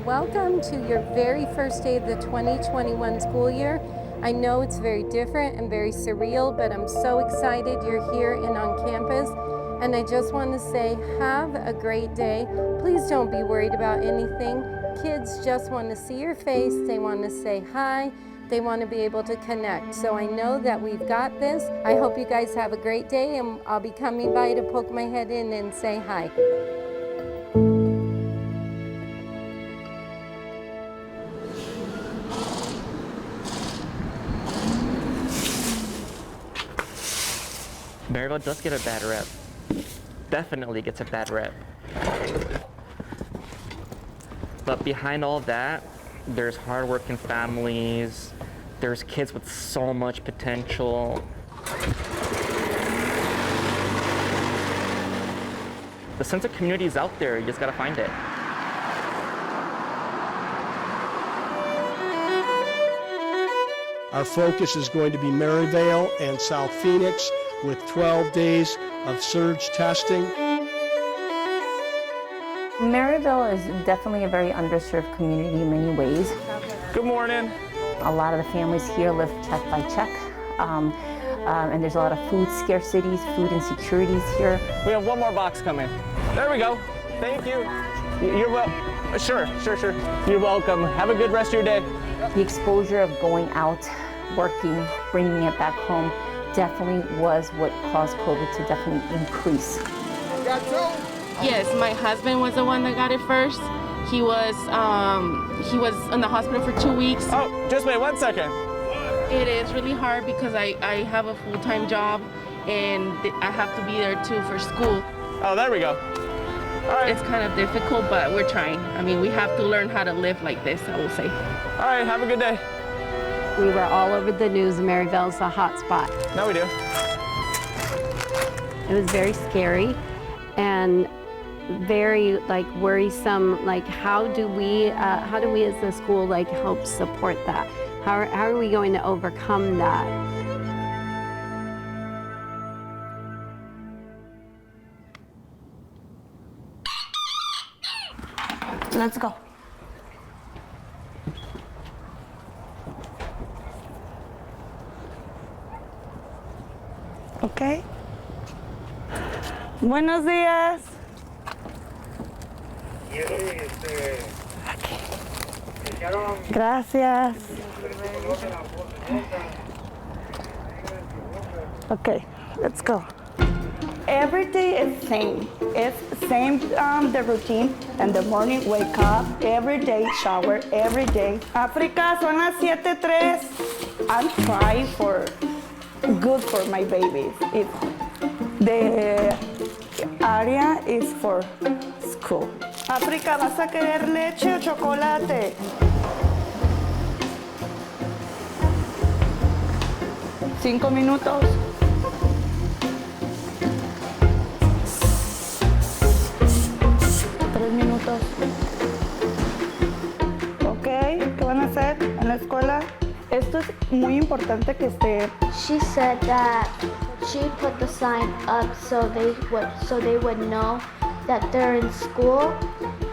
welcome to your very first day of the 2021 school year. I know it's very different and very surreal, but I'm so excited you're here and on campus. And I just want to say, have a great day. Please don't be worried about anything. Kids just want to see your face. They want to say hi. They want to be able to connect. So I know that we've got this. I hope you guys have a great day, and I'll be coming by to poke my head in and say hi. Maryville does get a bad rep. Definitely gets a bad rep. But behind all that, there's hardworking families, there's kids with so much potential. The sense of community is out there, you just gotta find it. Our focus is going to be Maryville and South Phoenix with 12 days of surge testing. Maryville is definitely a very underserved community in many ways. Good morning. A lot of the families here live check by check, and there's a lot of food scarcities, food insecurities here. We have one more box coming. There we go. Thank you. You're welcome. Sure. You're welcome. Have a good rest of your day. The exposure of going out, working, bringing it back home definitely was what caused COVID to definitely increase. Yes, my husband was the one that got it first. He was in the hospital for 2 weeks. Oh, just wait 1 second. It is really hard because I have a full-time job and I have to be there too for school. Oh, there we go. All right. It's kind of difficult, but we're trying. I mean, we have to learn how to live like this, I will say. All right, have a good day. We were all over the news. Maryville's a hot spot. No, we do. It was very scary and very worrisome. How do we as the school help support that? How are we going to overcome that? Let's go. Okay. Buenos días. Gracias. Okay, let's go. Every day is same. It's same the routine. In the morning, wake up. Every day, shower. Every day. Africa, son las 7:03. I'm trying for good for my babies. The area is for school. Africa, ¿vas a querer leche o chocolate? Cinco minutos. Minutos. Ok, ¿qué van a hacer en la escuela? Esto es muy importante que esté. She said that she put the sign up so they would know that they're in school,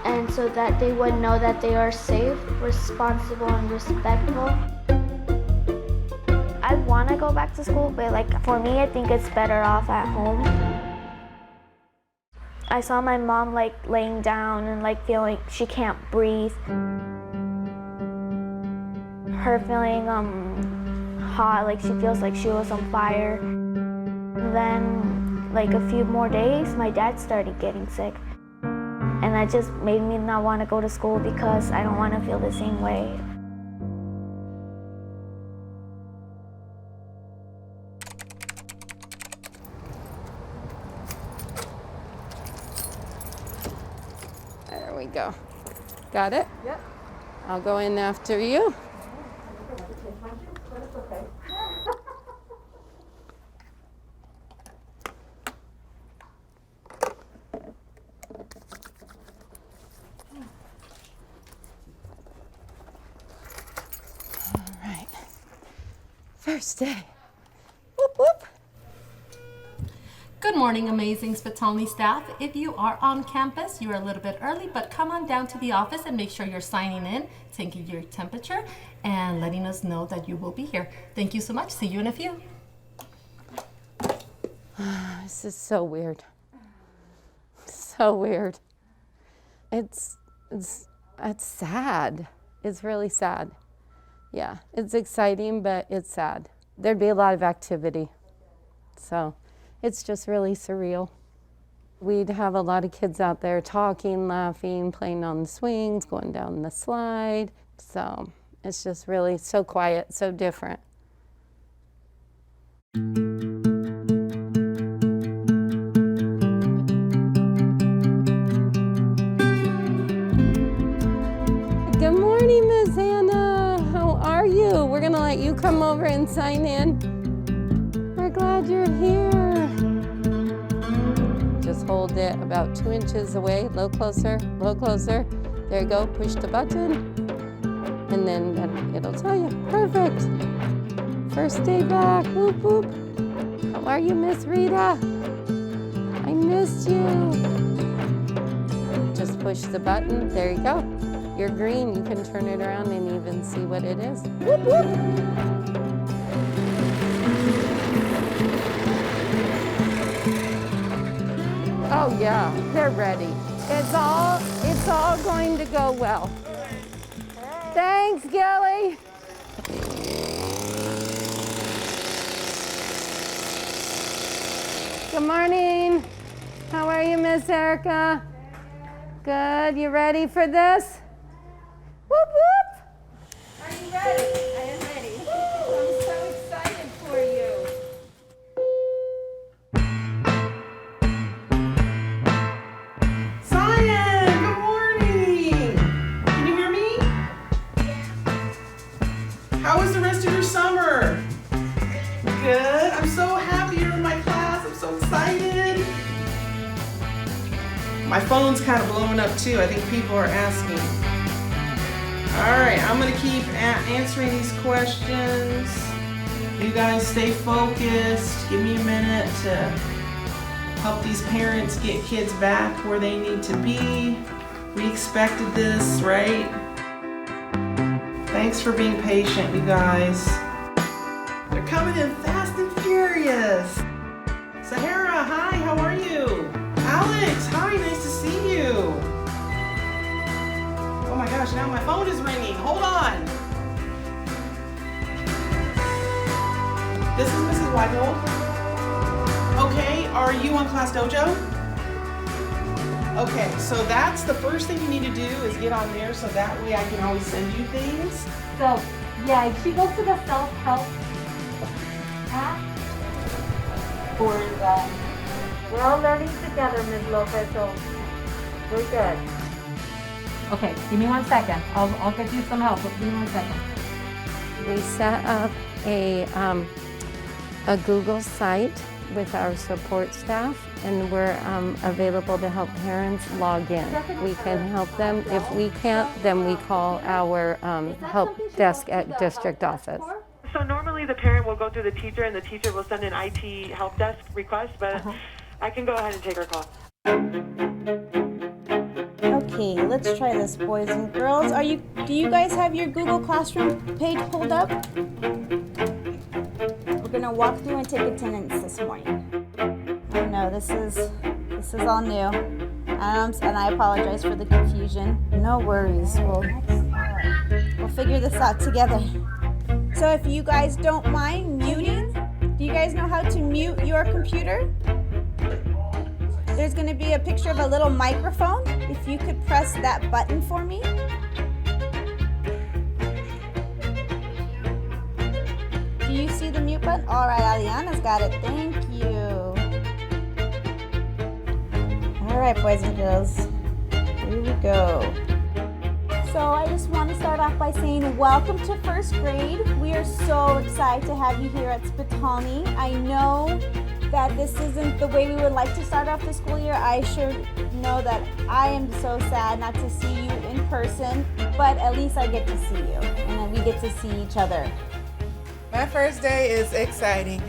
and so that they would know that they are safe, responsible, and respectful. I want to go back to school, but for me, I think it's better off at home. I saw my mom laying down and feeling she can't breathe. Her feeling hot, she feels like she was on fire. And then a few more days, my dad started getting sick. And that just made me not want to go to school because I don't want to feel the same way. There we go. Got it? Yep. I'll go in after you. All right. First day. Whoop, whoop. Good morning, amazing Spitalny staff. If you are on campus, you are a little bit early, but come on down to the office and make sure you're signing in, taking your temperature, and letting us know that you will be here. Thank you so much. See you in a few. This is so weird. So weird. It's sad. It's really sad. Yeah, it's exciting, but it's sad. There'd be a lot of activity. So it's just really surreal. We'd have a lot of kids out there talking, laughing, playing on the swings, going down the slide. So it's just really so quiet, so different. Good morning, Miss Anna. How are you? We're gonna let you come over and sign in. We're glad you're here. Just hold it about 2 inches away, a little closer, a little closer. There you go, push the button, and then it'll tell you. Perfect. First day back, whoop whoop. How are you, Miss Rita? I missed you. Just push the button, there you go. You're green, you can turn it around and even see what it is. Whoop whoop. Oh yeah, they're ready. It's all going to go well. Thanks, Gilly. Good morning. How are you, Miss Erica? Good, you ready for this? Whoop whoop. Are you ready? I am ready. I'm so excited for you. Cyan, good morning. Can you hear me? How was the rest of your summer? Good. I'm so happy you're in my class. I'm so excited. My phone's kind of blowing up too. I think people are asking. All right, I'm gonna keep answering these questions. You guys stay focused. Give me a minute to help these parents get kids back where they need to be. We expected this, right? Thanks for being patient, you guys. They're coming in fast and furious. Sahara, hi, how are you? Alex, hi, nice to see you. Oh my gosh, now my phone is ringing. Hold on. This is Mrs. Whitehold. Okay, are you on Class Dojo? Okay, so that's the first thing you need to do is get on there so that way I can always send you things. So, yeah, if she goes to the self-help app, we're all learning together, Ms. Lopez, so we're good. Okay, give me 1 second. I'll get you some help, but give me 1 second. We set up a Google site with our support staff, and we're available to help parents log in. We can help them. If we can't, then we call our help desk at district office. So normally the parent will go through the teacher and the teacher will send an IT help desk request, but I can go ahead and take her call. Okay, let's try this, boys and girls. Do you guys have your Google Classroom page pulled up? We're gonna walk through and take attendance this morning. I know this is all new, and I apologize for the confusion. No worries, we'll figure this out together. So if you guys don't mind muting, do you guys know how to mute your computer? There's going to be a picture of a little microphone. If you could press that button for me. Do you see the mute button? All right, Aliana's got it. Thank you. All right, boys and girls. Here we go. So I just want to start off by saying welcome to first grade. We are so excited to have you here at Spitalny. I know that this isn't the way we would like to start off the school year. I sure know that I am so sad not to see you in person, but at least I get to see you and then we get to see each other. My first day is exciting.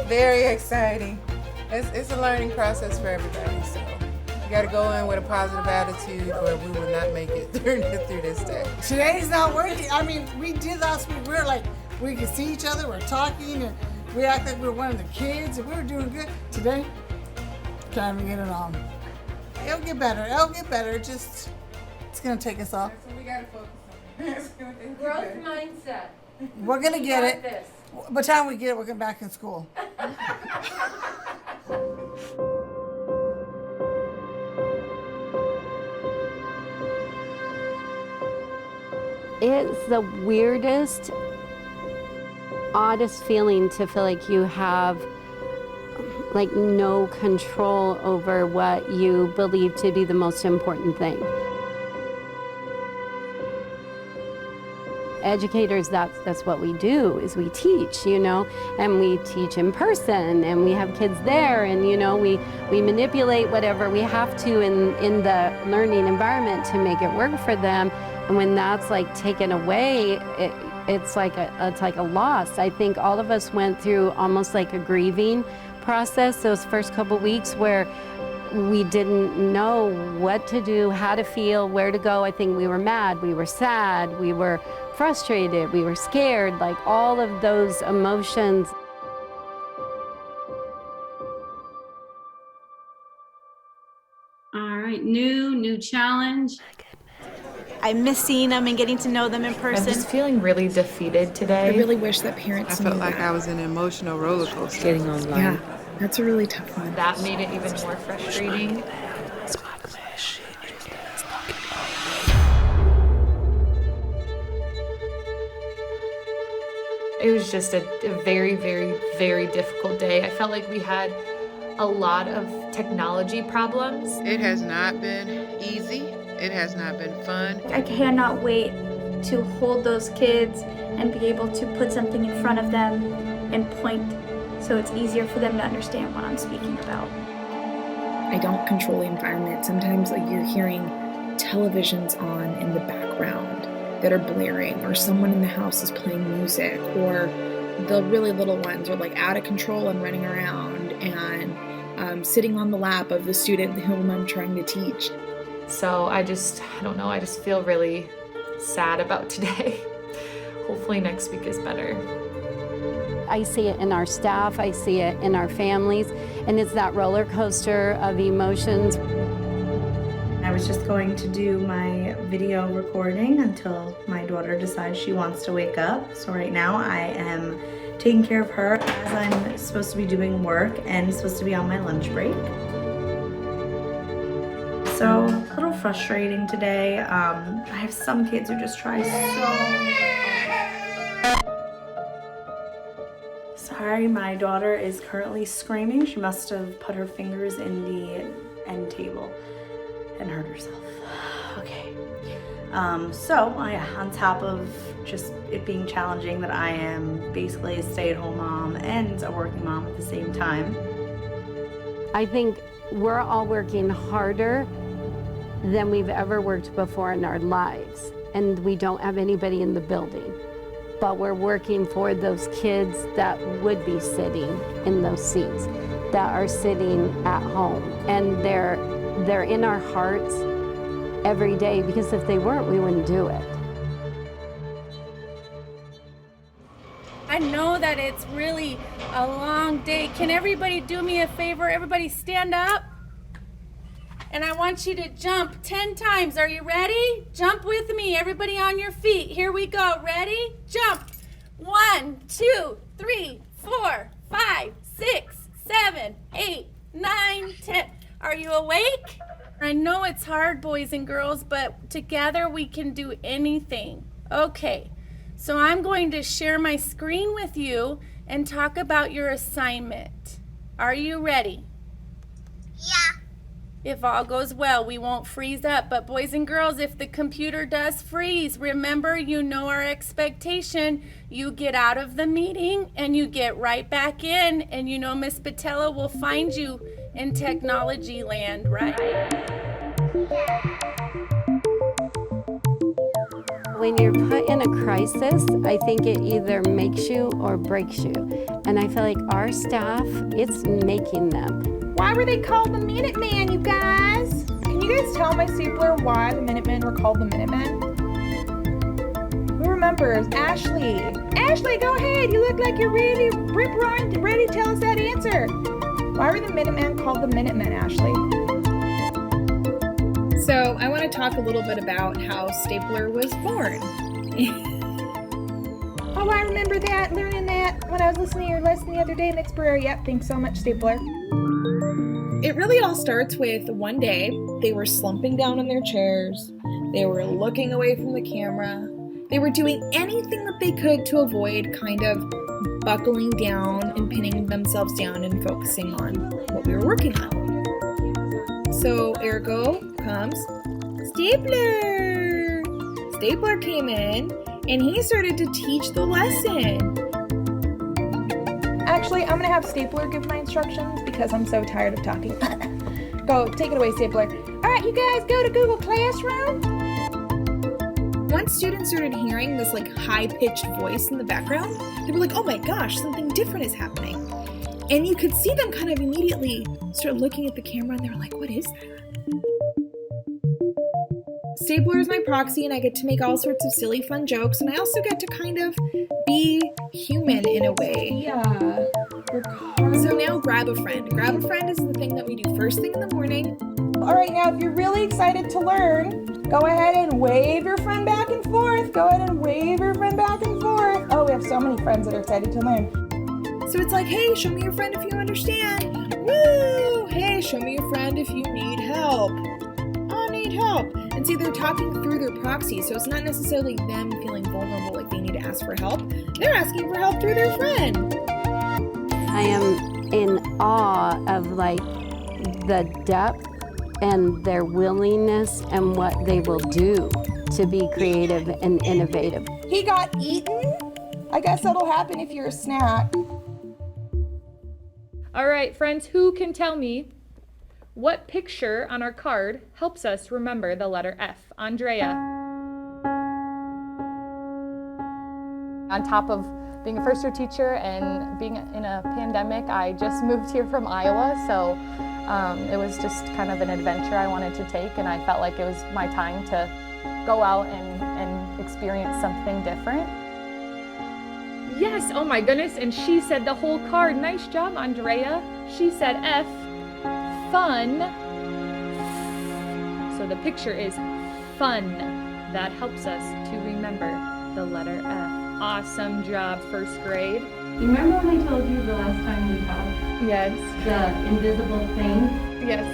Very exciting. It's a learning process for everybody, so you got to go in with a positive attitude or we will not make it through this day. Today's not working. I mean, we did last week. We were like, we could see each other, we're talking, and we act like we were one of the kids, and we were doing good. Today, can't even get it on. It'll get better. It'll get better. Just, it's going to take us off. So we got to focus on it. Growth mindset. We're going to We get got it. this. By the time we get it, we're going back in school. It's the weirdest, oddest feeling to feel like you have like no control over what you believe to be the most important thing. Educators, that's what we do, is we teach, you know, and we teach in person, and we have kids there, and, you know, we manipulate whatever we have to in the learning environment to make it work for them. And when that's like taken away, it's like a loss. I think all of us went through almost like a grieving process those first couple weeks where we didn't know what to do, how to feel, where to go. I think we were mad, we were sad, we were frustrated, we were scared, like all of those emotions. All right, new challenge. I miss seeing them and getting to know them in person. I'm just feeling really defeated today. I really wish that parents I felt like I was in an emotional roller coaster. getting online. Yeah, that's a really tough one. That made it even more frustrating. It was just a very, very, very difficult day. I felt like we had a lot of technology problems. It has not been easy. It has not been fun. I cannot wait to hold those kids and be able to put something in front of them and point so it's easier for them to understand what I'm speaking about. I don't control the environment. Sometimes like you're hearing televisions on in the background that are blaring, or someone in the house is playing music, or the really little ones are like out of control and running around and sitting on the lap of the student whom I'm trying to teach. So I don't know, I just feel really sad about today. Hopefully next week is better. I see it in our staff, I see it in our families, and it's that roller coaster of emotions. I was just going to do my video recording until my daughter decides she wants to wake up. So right now I am taking care of her as I'm supposed to be doing work and supposed to be on my lunch break. So a little frustrating today. I have some kids who just try so. Sorry, my daughter is currently screaming. She must have put her fingers in the end table and hurt herself. Okay. So on top of just it being challenging that I am basically a stay-at-home mom and a working mom at the same time. I think we're all working harder than we've ever worked before in our lives, and we don't have anybody in the building, but we're working for those kids that would be sitting in those seats, that are sitting at home, and they're in our hearts every day, because if they weren't, we wouldn't do it. I know that it's really a long day. Can everybody do me a favor? Everybody stand up. And I want you to jump 10 times. Are you ready? Jump with me. Everybody on your feet. Here we go. Ready? Jump. 1, 2, 3, 4, 5, 6, 7, 8, 9, 10. Are you awake? I know it's hard, boys and girls, but together we can do anything. Okay, so I'm going to share my screen with you and talk about your assignment. Are you ready? Yeah. If all goes well, we won't freeze up. But boys and girls, if the computer does freeze, remember, you know our expectation. You get out of the meeting and you get right back in, and you know Miss Patella will find you in technology land, right? when you're put in a crisis, I think it either makes you or breaks you. And I feel like our staff, it's making them. Why were they called the Minuteman, you guys? Can you guys tell my stapler why the Minutemen were called the Minutemen? Who remembers? Ashley. Ashley, go ahead. You look like you're ready to rip roaring, ready to tell us that answer. Why were the Minutemen called the Minutemen, Ashley? So I want to talk a little bit about how stapler was born. Oh, I remember that, learning that when I was listening to your lesson the other day in Exploratory. Yep, thanks so much, stapler. It really all starts with one day, they were slumping down in their chairs, they were looking away from the camera, they were doing anything that they could to avoid kind of buckling down and pinning themselves down and focusing on what we were working on. So ergo comes Stapler. Stapler came in and he started to teach the lesson. Actually, I'm gonna have Stapler give my instructions because I'm so tired of talking. Go, take it away, Stapler. All right, you guys go to Google Classroom. Once students started hearing this like high-pitched voice in the background, they were like, oh my gosh, something different is happening. And you could see them kind of immediately start looking at the camera and they were like, what is that? Stapler is my proxy and I get to make all sorts of silly fun jokes and I also get to kind of be human in a way. Yeah. So now grab a friend. Grab a friend is the thing that we do first thing in the morning. All right, now if you're really excited to learn, go ahead and wave your friend back and forth. Go ahead and wave your friend back and forth. Oh, we have so many friends that are excited to learn. So it's like, hey, show me your friend if you understand. Woo! Hey, show me your friend if you need help. I need help. And see, they're talking through their proxy, so it's not necessarily them feeling vulnerable like they need to ask for help. They're asking for help through their friend. I am in awe of like the depth and their willingness and what they will do to be creative and innovative. He got eaten? I guess that'll happen if you're a snack. All right, friends, who can tell me what picture on our card helps us remember the letter F? Andrea. On top of being a first-year teacher and being in a pandemic, I just moved here from Iowa, so it was just kind of an adventure I wanted to take, and I felt like it was my time to go out and experience something different. Yes, oh my goodness, and she said the whole card. Nice job, Andrea. She said F, fun. So the picture is fun. That helps us to remember the letter F. Awesome job, first grade. You remember when I told you the last time we talked? Yes. The invisible thing? Yes.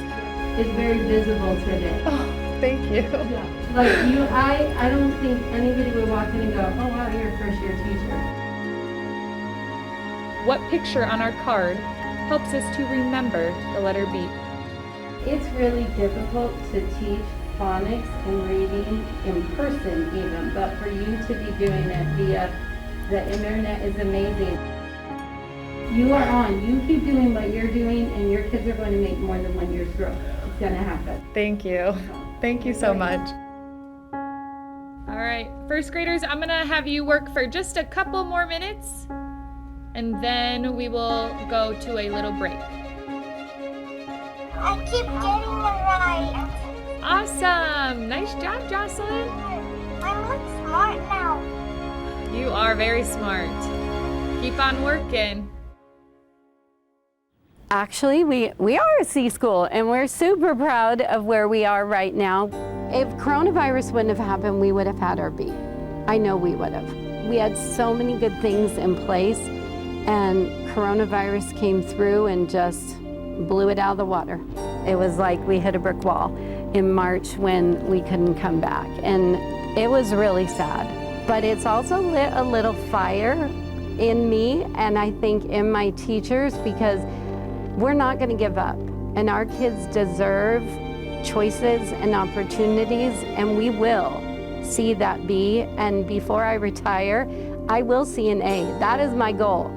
It's very visible today. Oh, thank you. Yeah. Like you, I don't think anybody would walk in and go, oh wow, you're a first year teacher. What picture on our card helps us to remember the letter B? It's really difficult to teach phonics and reading in person even, but for you to be doing it via the internet is amazing. You are on. You keep doing what you're doing and your kids are going to make more than 1 year's growth. It's going to happen. Thank you. Thank you so much. All right, first graders, I'm gonna have you work for just a couple more minutes and then we will go to a little break. I keep getting it right. Awesome! Nice job, Jocelyn. I look smart now. You are very smart. Keep on working. Actually, we are a C school and we're super proud of where we are right now. If coronavirus wouldn't have happened, we would have had our B. I know we would have. We had so many good things in place and coronavirus came through and just blew it out of the water. It was like we hit a brick wall in March when we couldn't come back, and it was really sad. But it's also lit a little fire in me and I think in my teachers, because we're not going to give up, and our kids deserve choices and opportunities, and we will see that B. And before I retire, I will see an A. That is my goal.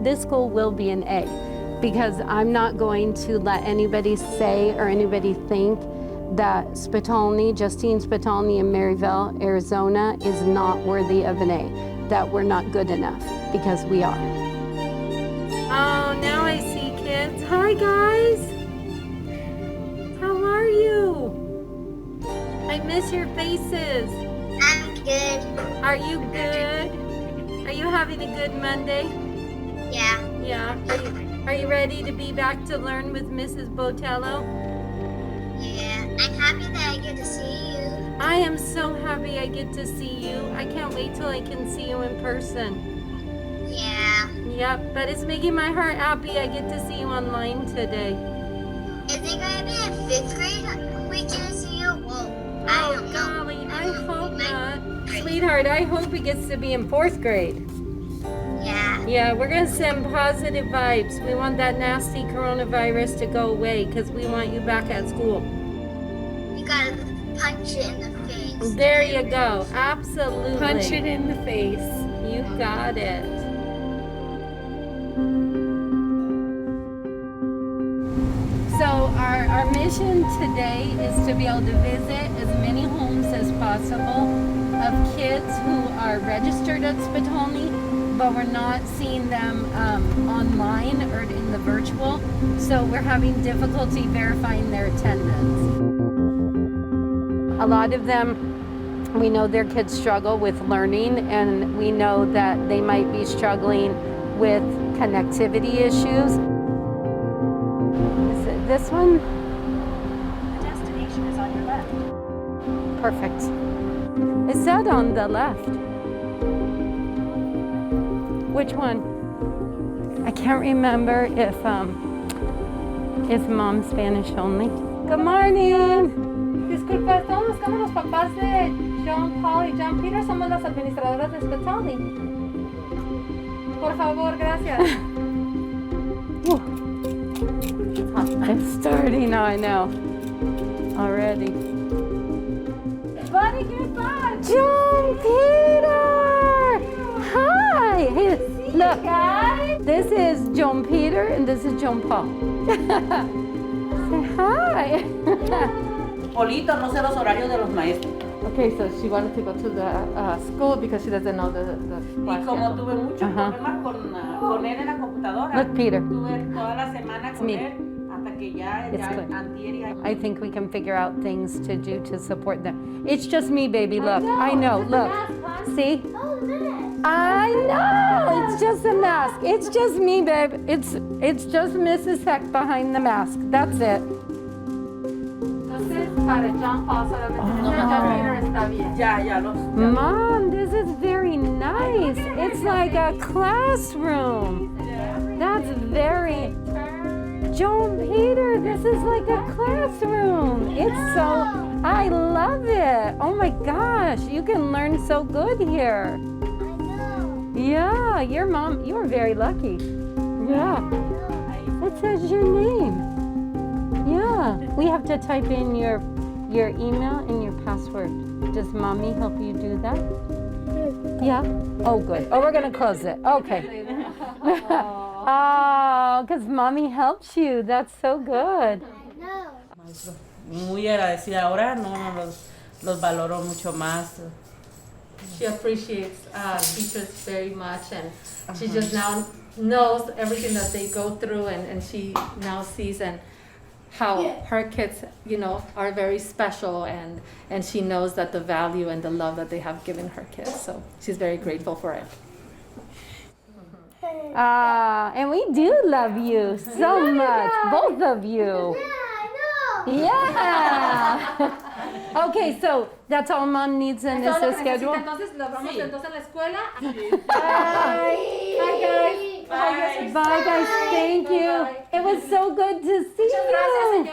This school will be an A, because I'm not going to let anybody say or anybody think that Justine Spitalny in Maryville, Arizona is not worthy of an A, that we're not good enough, because we are. Oh, now I see kids. Hi, guys. How are you? I miss your faces. I'm good. Are you good? Are you having a good Monday? Yeah. Yeah. Are you ready to be back to learn with Mrs. Botello? Yeah. I'm happy that I get to see you. I am so happy I get to see you. I can't wait till I can see you in person. Yeah. Yep, but it's making my heart happy I get to see you online today. Is it gonna be in 5th grade? We can see you. Whoa. I don't know. Golly, I hope not. Sweetheart, I hope it gets to be in 4th grade. Yeah. Yeah, we're gonna send positive vibes. We want that nasty coronavirus to go away because we want you back at school. You gotta punch it in the face. There you go. Absolutely. Punch it in the face. You got it. So our mission today is to be able to visit as many homes as possible of kids who are registered at Spitalny, but we're not seeing them online or in the virtual. So we're having difficulty verifying their attendance. A lot of them, we know their kids struggle with learning, and we know that they might be struggling with connectivity issues. Is it this one? The destination is on your left. Perfect. Is that on the left? Which one? I can't remember if mom's Spanish only. Good morning. Disculpa, estamos buscando los papás de John Paul y John Peter. Somos las administradoras de Spitalny. Por favor, gracias. It's starting, I know. Already. Buddy, goodbye. John Peter! Hi! Hey, look, this is John Peter and this is John Paul. Say hi. Polito, no sé los horarios de los maestros. Okay, so she wanted to go to the school because she doesn't know the Y como tuve muchos problemas con él en la computadora, Look, Peter. tuve toda la semana con me. él hasta que ya antier y I think we can figure out things to do to support them. It's just me, baby. Look, I know. Look, see? I know. It's just a mask. It's just me, babe. It's just Mrs. Heck behind the mask. That's it. Para John Paul solamente. John Peter está bien. Ya los. Mom, this is very nice. It's like a classroom. That's very. Joan Peter, this is like a classroom. It's so, I love it. Oh my gosh, you can learn so good here. Yeah, your mom, you were very lucky. Yeah. It says your name. Yeah, we have to type in your email and your password. Does mommy help you do that? Yeah? Oh, good. Oh, we're going to close it. Okay. Oh, because mommy helps you. That's so good. Muy agradecida ahora, los valoro mucho más. She appreciates teachers very much, and she just now knows everything that they go through, and she now sees and how her kids, are very special, and she knows that the value and the love that they have given her kids. So she's very grateful for it. And we do love you so much, both of you. Yeah. Okay, so that's all mom needs in this schedule. Entonces nos vamos entonces a la escuela. Bye. Bye, guys. Bye, guys. Thank you. It was so good to see you.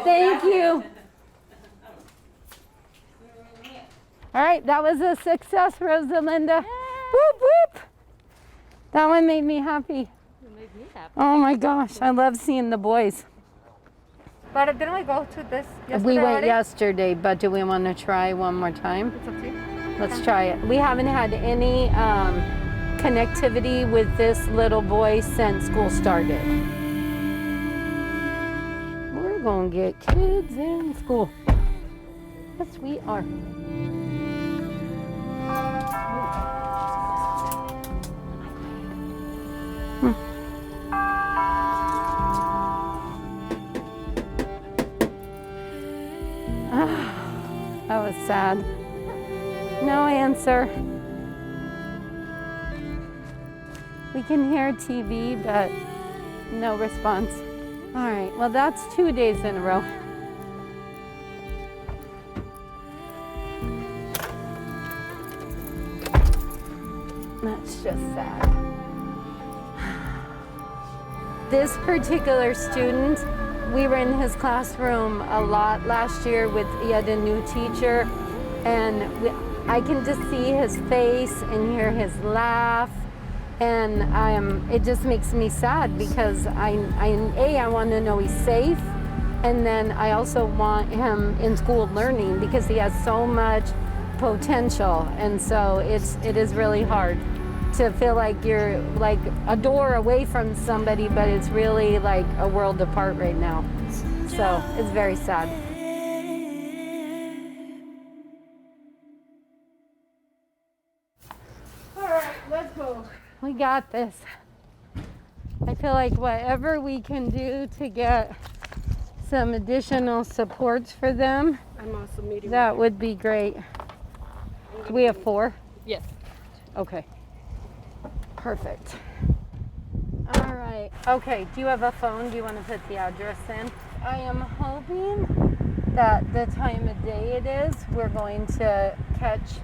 Thank you. All right, that was a success, Rosalinda. Whoop, whoop. That one made me happy. You made me happy. Oh my gosh, I love seeing the boys. But didn't we go to this yesterday? We went already? yesterday, but do we want to try one more time? It's up to you. Let's try it. We haven't had any connectivity with this little boy since school started. We're We're gonna get kids in school. Yes, we are. That was sad. No answer. We can hear TV, but no response. All right, well, that's 2 days in a row. That's just sad. This particular student, we were in his classroom a lot last year with yet a new teacher, and I can just see his face and hear his laugh, and it just makes me sad because I want to know he's safe, and then I also want him in school learning because he has so much potential, and so it is really hard to feel like you're like a door away from somebody, but it's really like a world apart right now. So it's very sad. All right, let's go. We got this. I feel like whatever we can do to get some additional supports for them, that would be great. We have 4? Yes. Okay. Perfect. All right. Okay, do you have a phone? Do you want to put the address in? I am hoping that the time of day it is, we're going to catch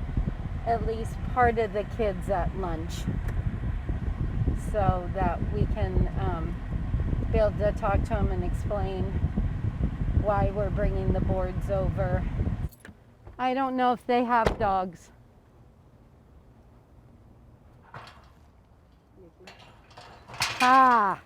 at least part of the kids at lunch so that we can be able to talk to them and explain why we're bringing the boards over. I don't know if they have dogs. Ah.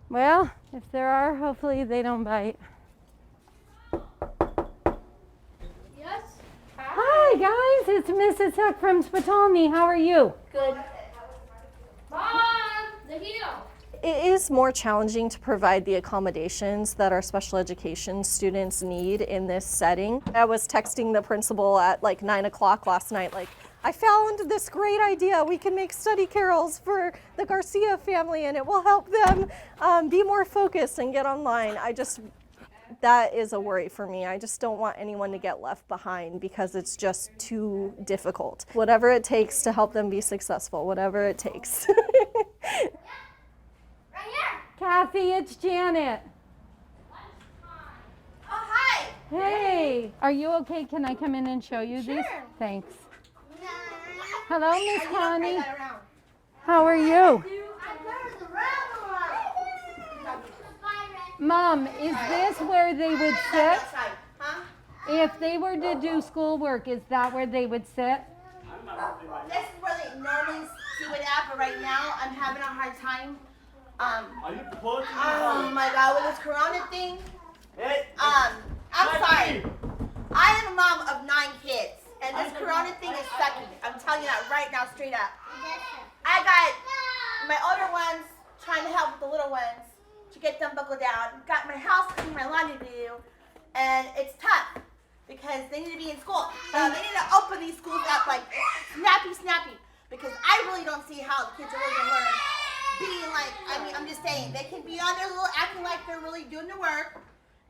Well, if there are, hopefully they don't bite. Yes. Hi guys, it's Mrs. Huck from Spitolny. How are you? Good. Mom, the heel. It is more challenging to provide the accommodations that our special education students need in this setting. I was texting the principal at like 9 o'clock last night, like, I found this great idea. We can make study carols for the Garcia family and it will help them be more focused and get online. That is a worry for me. I just don't want anyone to get left behind because it's just too difficult. Whatever it takes to help them be successful, whatever it takes. Kathy, it's Janet. Oh, hi. Hey, are you okay? Can I come in and show you these? Thanks. Hello, Miss Connie. How are you? Mom, is this where they would sit? If they were to do schoolwork, is that where they would sit? This is where they normally do it at, but right now I'm having a hard time. Oh my God, with this corona thing. I'm sorry. I am a mom of 9 kids, and this corona thing is sucking. I'm telling you that right now, straight up. I got my older ones trying to help with the little ones to get them buckled down. Got my house clean, my laundry to do, and it's tough because they need to be in school. They need to open these schools up like snappy, because I really don't see how the kids are really gonna learn. Being like, I'm just saying, they can be on their little acting like they're really doing the work,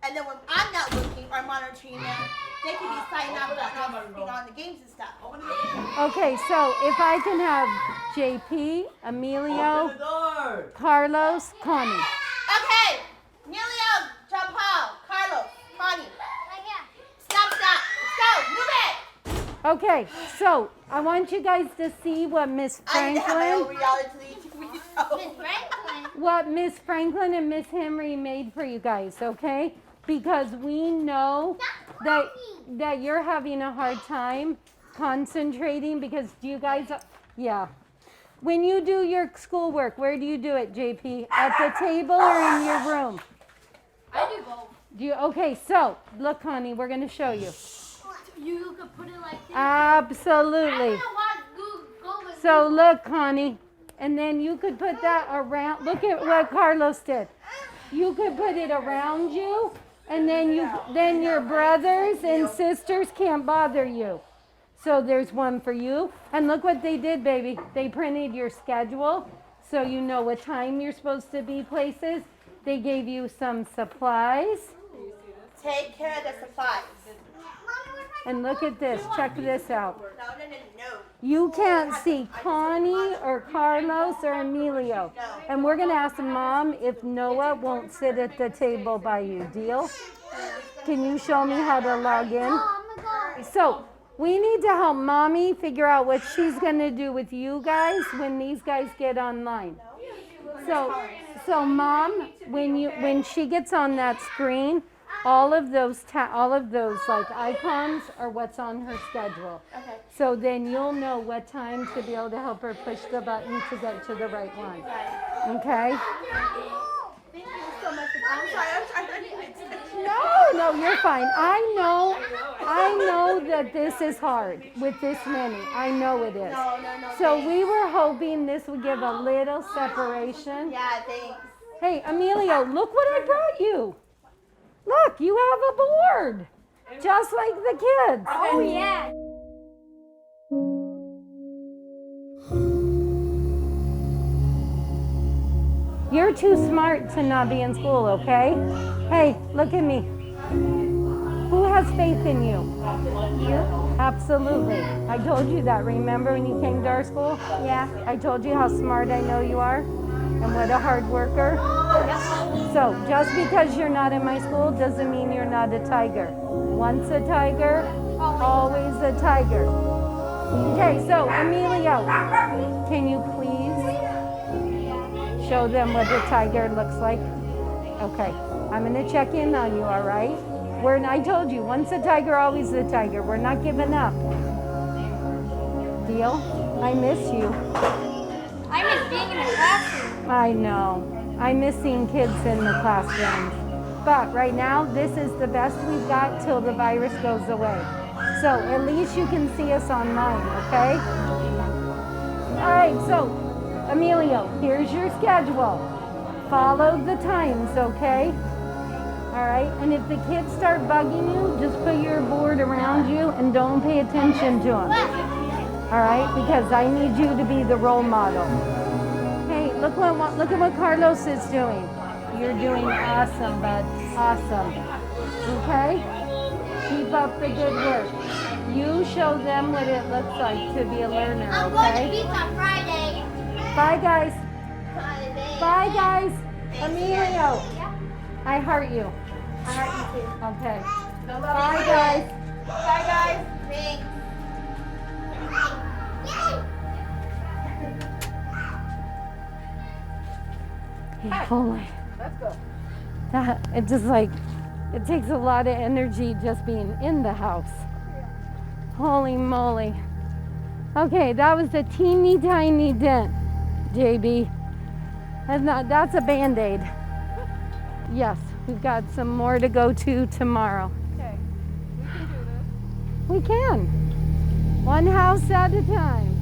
and then when I'm not looking or monitoring them, they can be signing up on the games and stuff. Okay, so if I can have JP, Emilio, Carlos, Connie. Okay, Emilio, John Paul, Carlos, Connie. Stop, let's go, move it. Okay, so I want you guys to see what Miss Franklin, what Miss Franklin and Miss Henry made for you guys, okay? Because we know that you're having a hard time concentrating because you guys, yeah. When you do your schoolwork, where do you do it, JP? At the table or in your room? I do both. Okay, so look, Connie, we're going to show you. You could put it like this. Absolutely. I don't want to go with So look, Connie, And then you could put that around, look at what Carlos did. You could put it around you, and then your brothers and sisters can't bother you. So there's one for you. And look what they did, baby. They printed your schedule so you know what time you're supposed to be places. They gave you some supplies. Take care of the supplies. And look at this. Check this out. No. You can't see Connie or Carlos or Emilio. And we're going to ask Mom if Noah won't sit at the table by you. Deal? Can you show me how to log in? So we need to help Mommy figure out what she's going to do with you guys when these guys get online. So Mom, when she gets on that screen, all of those like icons are what's on her schedule. Okay. So then you'll know what time to be able to help her push the button to get to the right one. Okay? Thank you so much. I'm sorry. No, you're fine. I know that this is hard with this many. I know it is. No, So thanks. we were hoping this would give a little separation. Yeah, thanks. Hey, Emilio, look what I brought you. Look, you have a board, just like the kids. Oh, yeah. You're too smart to not be in school, okay? Hey, look at me. Who has faith in you? You? Absolutely. I told you that. Remember when you came to our school? Yeah. I told you how smart I know you are and what a hard worker. So just because you're not in my school doesn't mean you're not a tiger. Once a tiger, always a tiger. Okay, so Emilio, can you please show them what a tiger looks like? Okay, I'm gonna check in on you, all right? I told you, once a tiger, always a tiger. We're not giving up. Deal? I miss you. I miss being in the classroom. I know. I miss seeing kids in the classrooms. But right now, this is the best we've got till the virus goes away. So at least you can see us online, okay? All right, so Emilio, here's your schedule. Follow the times, okay? All right, and if the kids start bugging you, just put your board around you and don't pay attention to them. All right, because I need you to be the role model. Hey, look at what Carlos is doing. You're doing awesome, bud. Awesome. Okay? Keep up the good work. You show them what it looks like to be a learner, okay? I'm going to beach on Friday. Bye, guys. Bye, guys. Emilio, I heart you. I heart you too. Okay. Bye, guys. Bye, guys. Thanks. Holy. Let's go. It just it takes a lot of energy just being in the house. Holy moly. Okay, that was a teeny tiny dent, JB. That's a Band-Aid. Yes, we've got some more to go to tomorrow. Okay, we can do this. We can. One house at a time.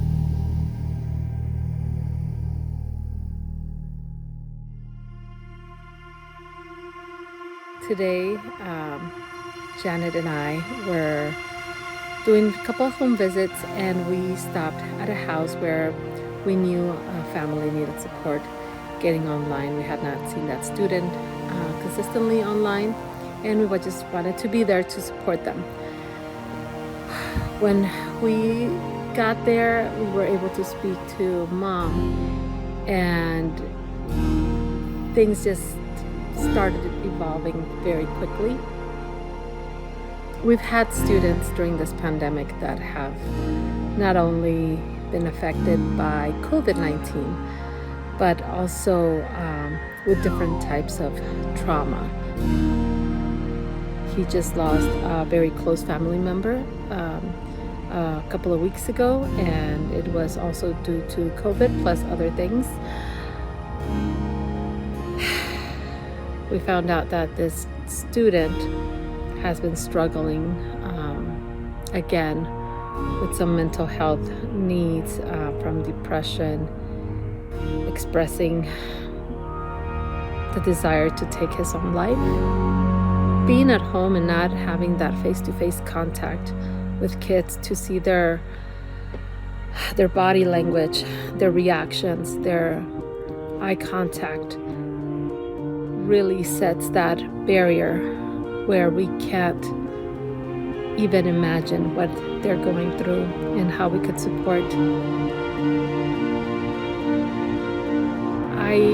Today, Janet and I were doing a couple of home visits, and we stopped at a house where we knew a family needed support getting online. We had not seen that student consistently online, and we just wanted to be there to support them. When we got there, we were able to speak to Mom, and things just started evolving very quickly. We've had students during this pandemic that have not only been affected by COVID-19, but also with different types of trauma. He just lost a very close family member a couple of weeks ago, and it was also due to COVID plus other things. We found out that this student has been struggling again with some mental health needs from depression expressing the desire to take his own life. Being at home and not having that face-to-face contact with kids to see their body language, their reactions, their eye contact really sets that barrier where we can't even imagine what they're going through and how we could support. I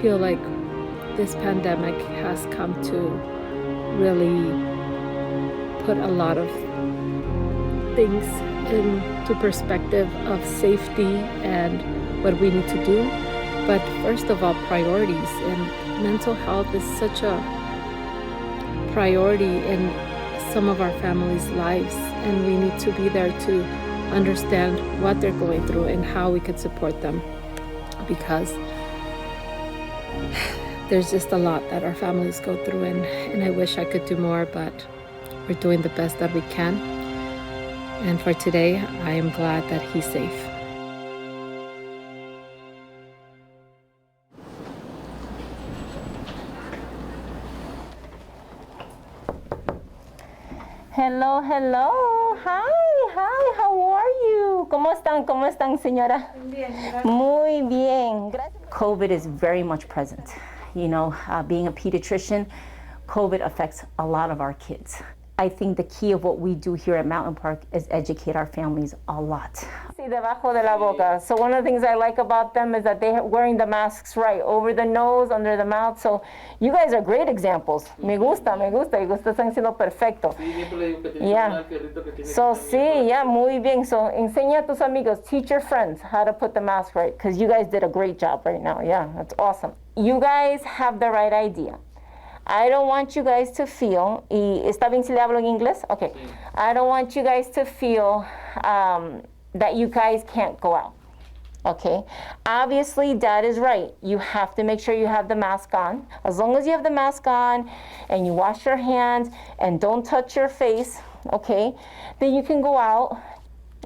feel like this pandemic has come to really put a lot of things into perspective of safety and what we need to do. But first of all, priorities, and mental health is such a priority in some of our families' lives, and we need to be there to understand what they're going through and how we could support them, because there's just a lot that our families go through, and I wish I could do more, but we're doing the best that we can. And for today, I am glad that he's safe. Hello, hello. Hi, how are you? ¿Cómo están, señora? Bien, gracias. Muy bien. COVID is very much present. You know, being a pediatrician, COVID affects a lot of our kids. I think the key of what we do here at Mountain Park is educate our families a lot. Sí, debajo de la boca. So one of the things I like about them is that they're wearing the masks right over the nose, under the mouth. So you guys are great examples. Me gusta. Y ustedes están haciendo perfecto. Yeah. So sí, yeah, muy bien. So enseña a tus amigos, teach your friends how to put the mask right, because you guys did a great job right now. Yeah, that's awesome. You guys have the right idea. I don't want you guys to feel, y está bien si le hablo en inglés? Okay. I don't want you guys to feel that you guys can't go out, okay? Obviously, Dad is right. You have to make sure you have the mask on. As long as you have the mask on and you wash your hands and don't touch your face, okay, then you can go out,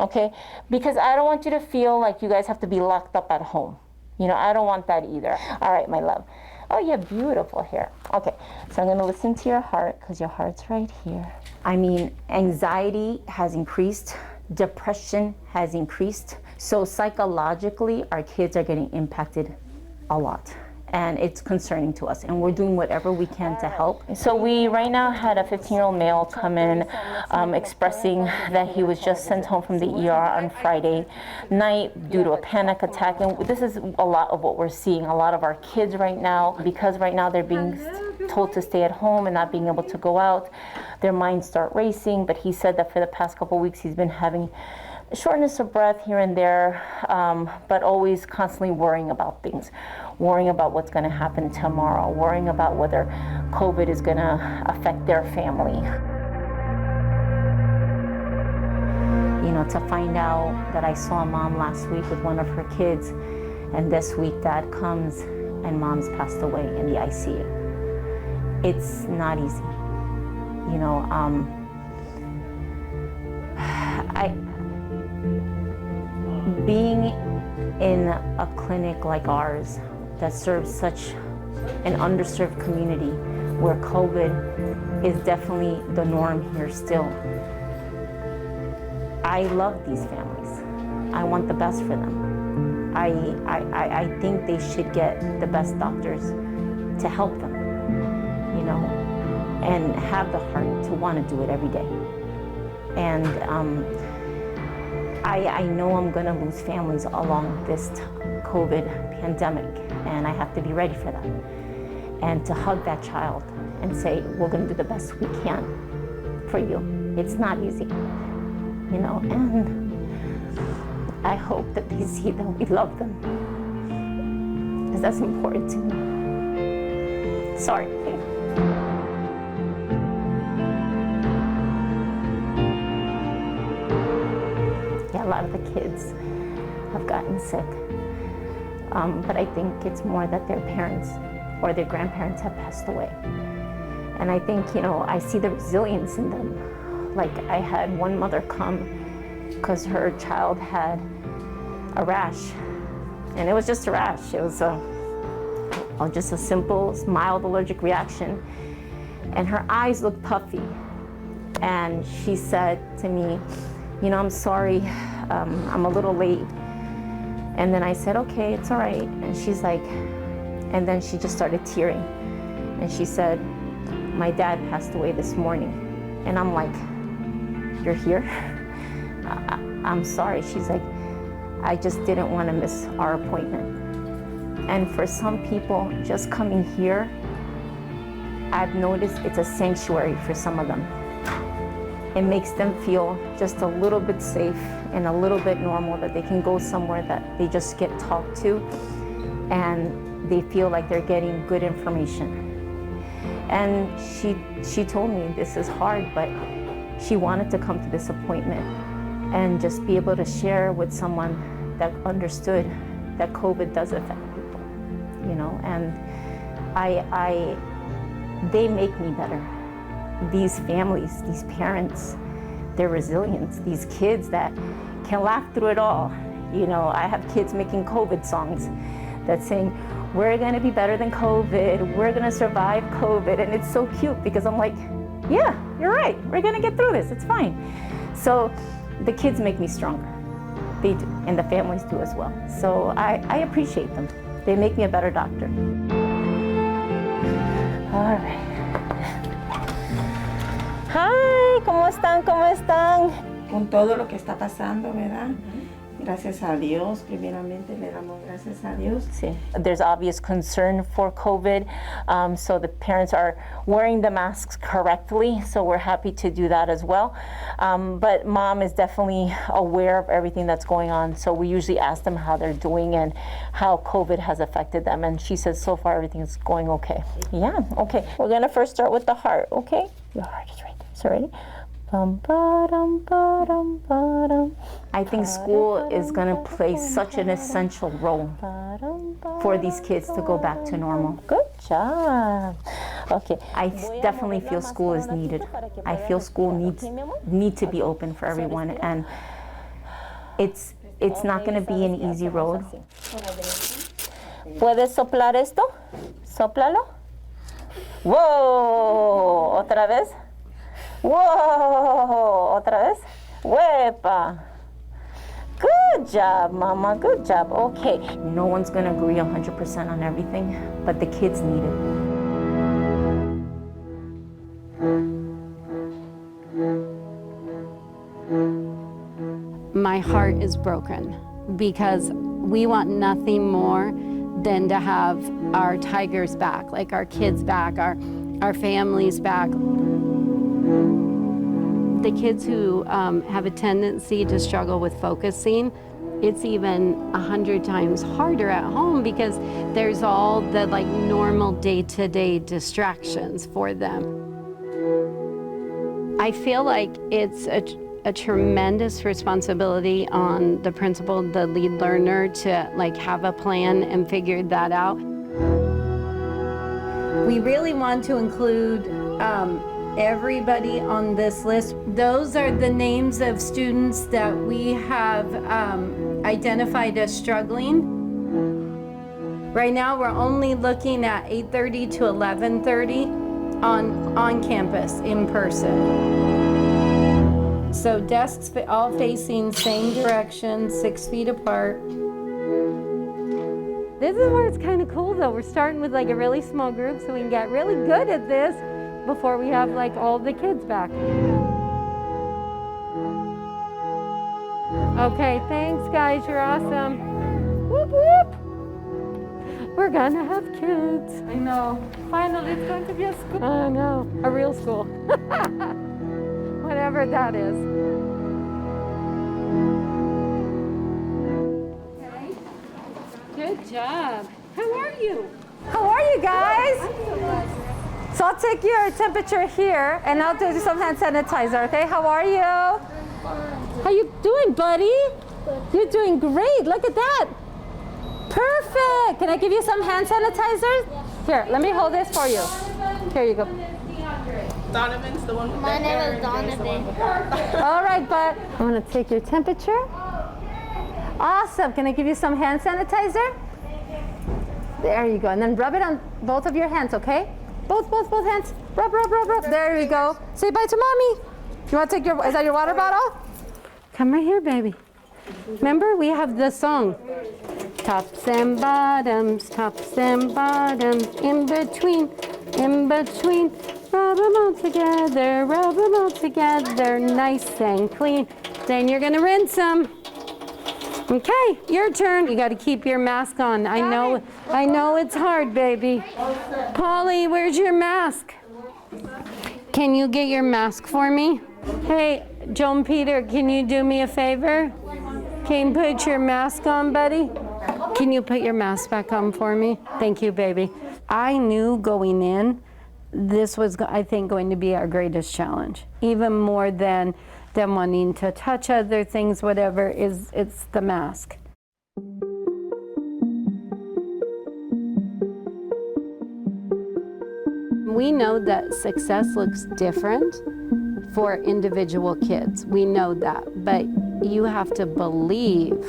okay? Because I don't want you to feel like you guys have to be locked up at home. You know, I don't want that either. All right, my love. Oh, you have beautiful hair. Okay, so I'm gonna listen to your heart, because your heart's right here. I mean, anxiety has increased, depression has increased. So psychologically, our kids are getting impacted a lot. And it's concerning to us, and we're doing whatever we can to help. So we right now had a 15-year-old male come in expressing that he was just sent home from the ER on Friday night due to a panic attack. And this is a lot of what we're seeing. A lot of our kids right now, because right now they're being told to stay at home and not being able to go out, their minds start racing. But he said that for the past couple of weeks, he's been having shortness of breath here and there, but always constantly worrying about things, worrying about what's going to happen tomorrow, worrying about whether COVID is going to affect their family. You know, to find out that I saw Mom last week with one of her kids, and this week Dad comes and Mom's passed away in the ICU. It's not easy. You know, being in a clinic like ours that serves such an underserved community where COVID is definitely the norm here still. I love these families. I want the best for them. I think they should get the best doctors to help them, you know, and have the heart to want to do it every day. And I know I'm gonna lose families along this COVID pandemic, and I have to be ready for that. And to hug that child and say, we're gonna do the best we can for you. It's not easy, you know, and I hope that they see that we love them, because that's important to me. Sorry. Yeah, a lot of the kids have gotten sick, but I think it's more that their parents or their grandparents have passed away. And I think, you know, I see the resilience in them. Like, I had one mother come because her child had a rash And it was just a rash. It was just a simple, mild allergic reaction. And her eyes looked puffy. And she said to me, you know, I'm sorry, I'm a little late. And then I said, okay, it's all right. And she's like, and then she just started tearing. And she said, my dad passed away this morning. And I'm like, you're here? I'm sorry. She's like, I just didn't want to miss our appointment. And for some people, just coming here, I've noticed it's a sanctuary for some of them. It makes them feel just a little bit safe and a little bit normal, that they can go somewhere that they just get talked to and they feel like they're getting good information. And she told me this is hard, but she wanted to come to this appointment and just be able to share with someone that understood that COVID does affect people, you know, and they make me better. These families, these parents, they're resilient. These kids that can laugh through it all. You know, I have kids making COVID songs that sing, we're gonna be better than COVID, we're gonna survive COVID, and it's so cute because I'm like, yeah, you're right, we're gonna get through this, it's fine. So the kids make me stronger. They do, and the families do as well. So I appreciate them. They make me a better doctor. All right. Hi, ¿cómo están? ¿Cómo están? Con todo lo que está pasando, ¿verdad? Gracias a Dios, primeramente le damos gracias a Dios. Sí. There's obvious concern for COVID, so the parents are wearing the masks correctly, so we're happy to do that as well. But mom is definitely aware of everything that's going on, so we usually ask them how they're doing and how COVID has affected them, and she says so far everything's going okay. Yeah, okay. We're gonna first start with the heart, okay? Your heart is right there, so ready? I think school is going to play such an essential role for these kids to go back to normal. Good job. Okay, I definitely feel school is needed. I feel school needs to be open for everyone, and it's not going to be an easy road. ¿Puedes soplar esto? Sóplalo. Whoa, otra vez. Whoa, otra vez. Wepa. Good job, Mama, good job. Okay, no one's gonna agree 100% on everything, but the kids need it. My heart is broken because we want nothing more than to have our tigers back, like our kids back, our families back. The kids who have a tendency to struggle with focusing, it's even 100 times harder at home because there's all the like normal day-to-day distractions for them. I feel like it's a tremendous responsibility on the principal, the lead learner, to like have a plan and figure that out. We really want to include everybody on this list. Those are the names of students that we have identified as struggling. Right now we're only looking at 8:30 to 11:30 on campus in person. So desks all facing same direction, 6 feet apart. This is where it's kind of cool though. We're starting with like a really small group so we can get really good at this before we have like all the kids back. Okay, thanks guys, you're awesome. Whoop whoop. We're gonna have kids. I know. Finally it's going to be a school. I know, a real school. Whatever that is. Okay. Good job. How are you? How are you guys? So I'll take your temperature here and I'll do some hand sanitizer, okay? How are you? How you doing, buddy? You're doing great, look at that. Perfect. Can I give you some hand sanitizer? Here, let me hold this for you. Here you go. Donovan's the one with My the name hair. is Donovan. All right, bud. I'm gonna take your temperature. Awesome. Can I give you some hand sanitizer? There you go. And then rub it on both of your hands, okay? Both hands. Rub. There you go. Say bye to mommy. You want to take your, is that your water bottle? Come right here, baby. Remember, we have the song. Tops and bottoms, in between. Rub them all together, nice and clean. Then you're gonna rinse them. Okay, your turn. You gotta keep your mask on. I know it's hard, baby. Polly, where's your mask? Can you get your mask for me? Hey, Joan Peter, can you do me a favor? Can you put your mask on, buddy? Can you put your mask back on for me? Thank you, baby. I knew going in, this was, I think, going to be our greatest challenge. Even more than wanting to touch other things, whatever, it's the mask. We know that success looks different for individual kids. We know that, but you have to believe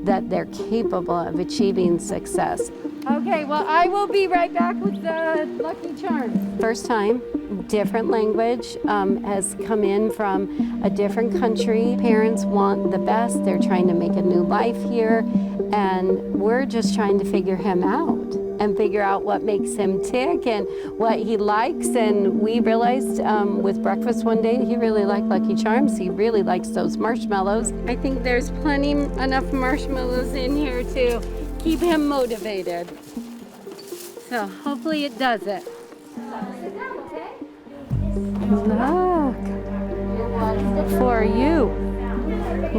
that they're capable of achieving success. Okay, well, I will be right back with the Lucky Charms. First time, different language, has come in from a different country. Parents want the best. They're trying to make a new life here, and we're just trying to figure him out and figure out what makes him tick and what he likes. And we realized with breakfast one day, he really liked Lucky Charms. He really likes those marshmallows. I think there's enough marshmallows in here to keep him motivated. So hopefully it does it. Look, for you,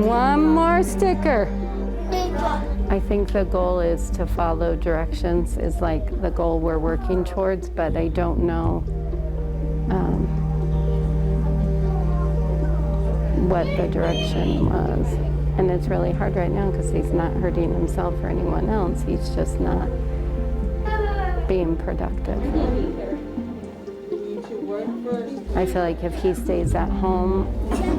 one more sticker. I think the goal is to follow directions is like the goal we're working towards, but I don't know what the direction was. And it's really hard right now because he's not hurting himself or anyone else. He's just not being productive. I feel like if he stays at home,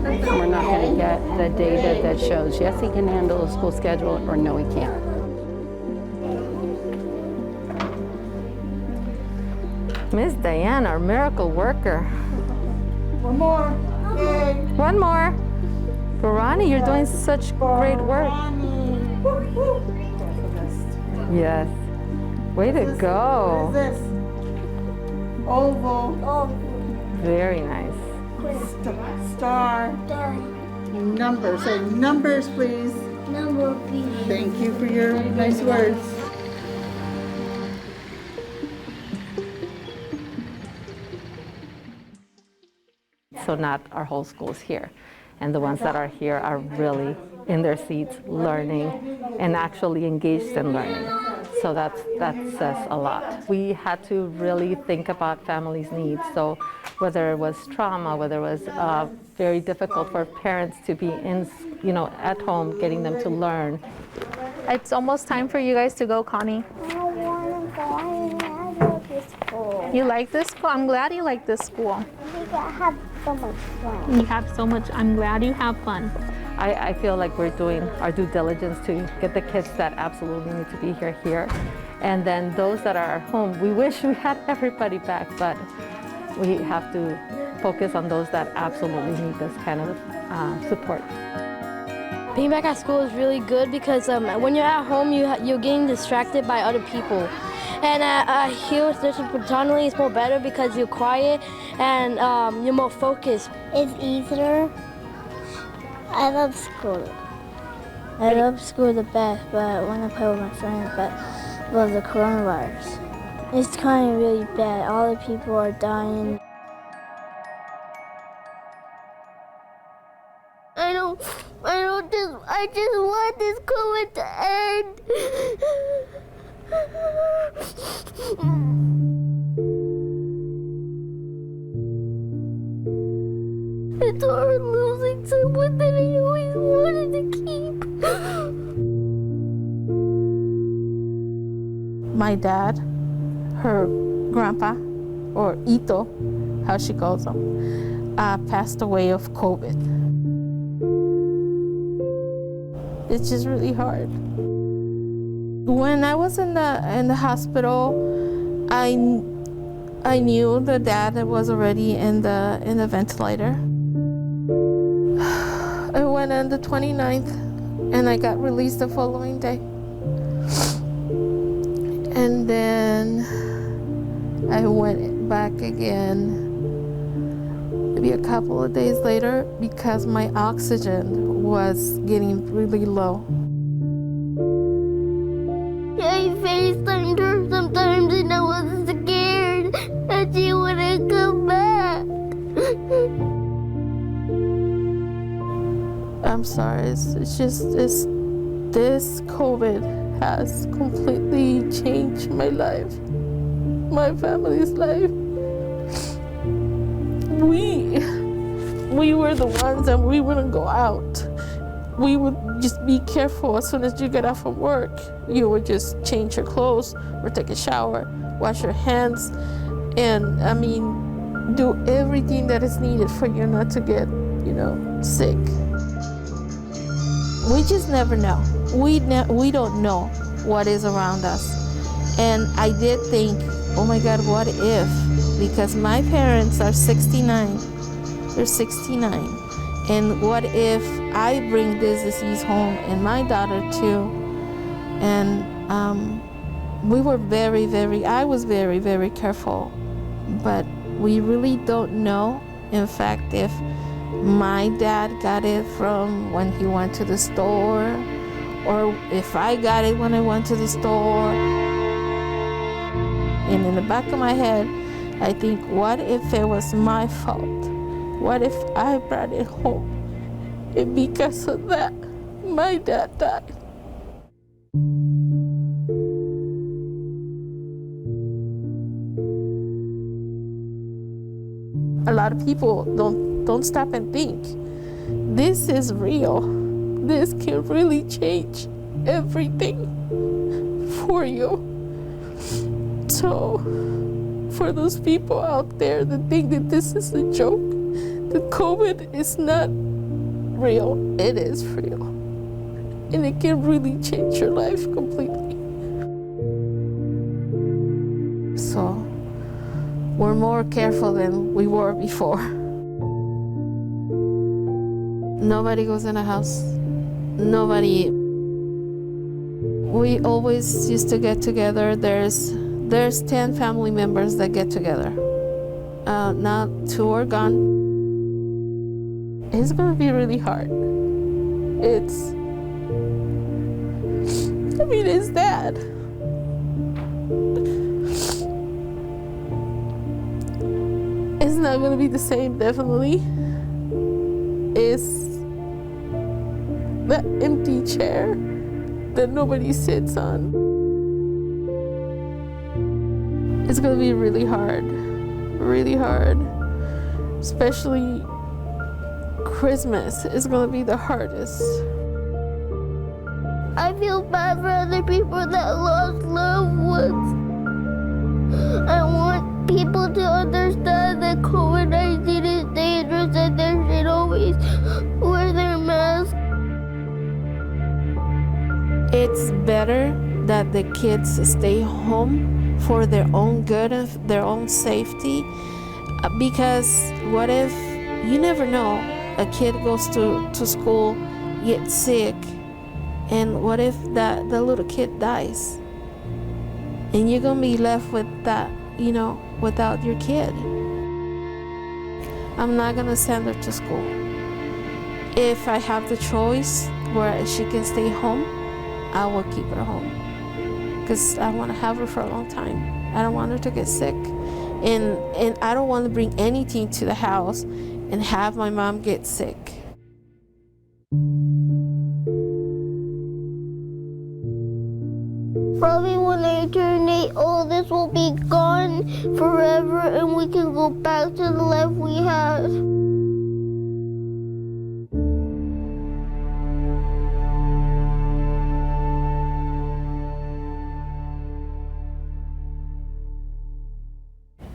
we're not going to get the data that shows yes, he can handle a school schedule or no, he can't. Miss Diane, our miracle worker. One more. Yay. One more. Ronnie, you're doing such great work. Yes. Way to go. What is this? Oval. Very nice. Star. Numbers. Say numbers, please. Number B. Thank you for your nice words. So not our whole school's here. And the ones that are here are really in their seats, learning, and actually engaged in learning. So that says a lot. We had to really think about families' needs. So whether it was trauma, whether it was very difficult for parents to be at home, getting them to learn. It's almost time for you guys to go, Connie. I want to go. I love this school. You like this school? I'm glad you like this school. I think I have so much fun. You have so much. I'm glad you have fun. I feel like we're doing our due diligence to get the kids that absolutely need to be here. And then those that are at home, we wish we had everybody back, but we have to focus on those that absolutely need this kind of support. Being back at school is really good because when you're at home, you're getting distracted by other people. And here, predominantly, it's more better because you're quiet and you're more focused. It's easier. I love school. I love school the best, but when I play with my friends, but the coronavirus. It's kind of really bad. All the people are dying. I just want this COVID to end. It's hard losing someone that I always wanted to keep. My dad, her grandpa, or Ito, how she calls him, passed away of COVID. It's just really hard. When I was in the hospital, I knew the dad was already in the ventilator. I went on the 29th, and I got released the following day. And then I went back again maybe a couple of days later because my oxygen was getting really low. I FaceTimed her sometimes and I was scared that she wouldn't come back. I'm sorry, it's just this COVID has completely changed my life, my family's life. We were the ones that we wouldn't go out. We would just be careful. As soon as you get off from work, you would just change your clothes or take a shower, wash your hands, and I mean, do everything that is needed for you not to get, sick. We just never know. We don't know what is around us. And I did think, oh my God, what if? Because my parents are 69. They're 69. And what if I bring this disease home and my daughter too? And we were I was very, very careful. But we really don't know, in fact, if my dad got it from when he went to the store, or if I got it when I went to the store. And in the back of my head, I think, what if it was my fault? What if I brought it home? And because of that, my dad died. A lot of people don't stop and think, this is real. This can really change everything for you. So, for those people out there that think that this is a joke, that COVID is not real, it is real. And it can really change your life completely. So, we're more careful than we were before. Nobody goes in a house. Nobody. We always used to get together. There's 10 family members that get together. Now 2 are gone. It's gonna be really hard. It's sad. It's not gonna be the same, definitely. It's that empty chair that nobody sits on. It's gonna be really hard, especially Christmas is gonna be the hardest. I feel bad for other people that lost loved ones. I want people to understand that COVID-19 is dangerous and they should always wear their mask. It's better that the kids stay home for their own good and their own safety, because what if, you never know, a kid goes to school, gets sick, and what if the little kid dies? And you're gonna be left with that, without your kid. I'm not gonna send her to school. If I have the choice where she can stay home, I will keep her home. Because I want to have her for a long time. I don't want her to get sick. And I don't want to bring anything to the house and have my mom get sick. Probably when I turn 8, all this will be gone forever and we can go back to the life we had.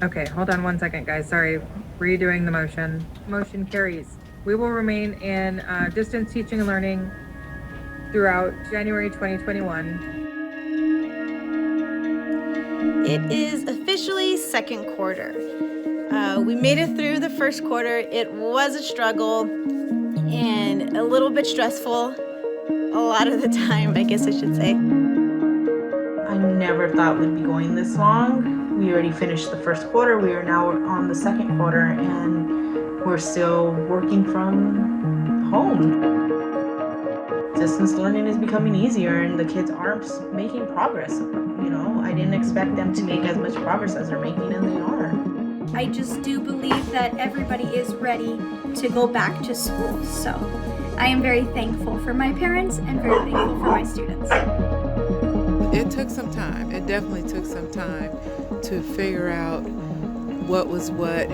Okay, hold on 1 second, guys. Sorry, redoing the motion. Motion carries. We will remain in distance teaching and learning throughout January 2021. It is officially second quarter. We made it through the first quarter. It was a struggle and a little bit stressful a lot of the time, I guess I should say. I never thought we'd be going this long. We already finished the first quarter. We are now on the second quarter and we're still working from home. Distance learning is becoming easier and the kids are making progress. You know, I didn't expect them to make as much progress as they're making, and they are. I just do believe that everybody is ready to go back to school. So I am very thankful for my parents and very thankful for my students. It took some time. It definitely took some time to figure out what was what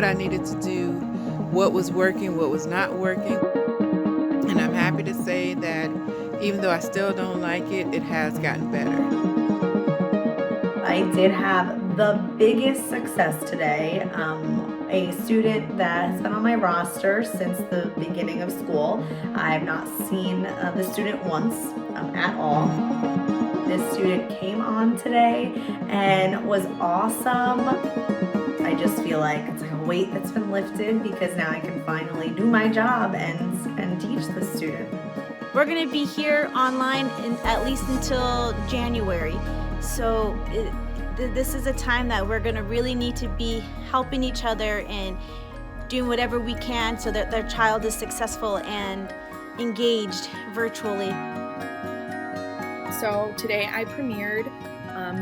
I needed to do, what was working, what was not working. And I'm happy to say that even though I still don't like it, it has gotten better. I did have the biggest success today. A student that has been on my roster since the beginning of school. I have not seen the student once at all. This student came on today and was awesome. I just feel like it's like a weight that's been lifted because now I can finally do my job and teach the student. We're going to be here online at least until January. So this is a time that we're going to really need to be helping each other and doing whatever we can so that their child is successful and engaged virtually. So today I premiered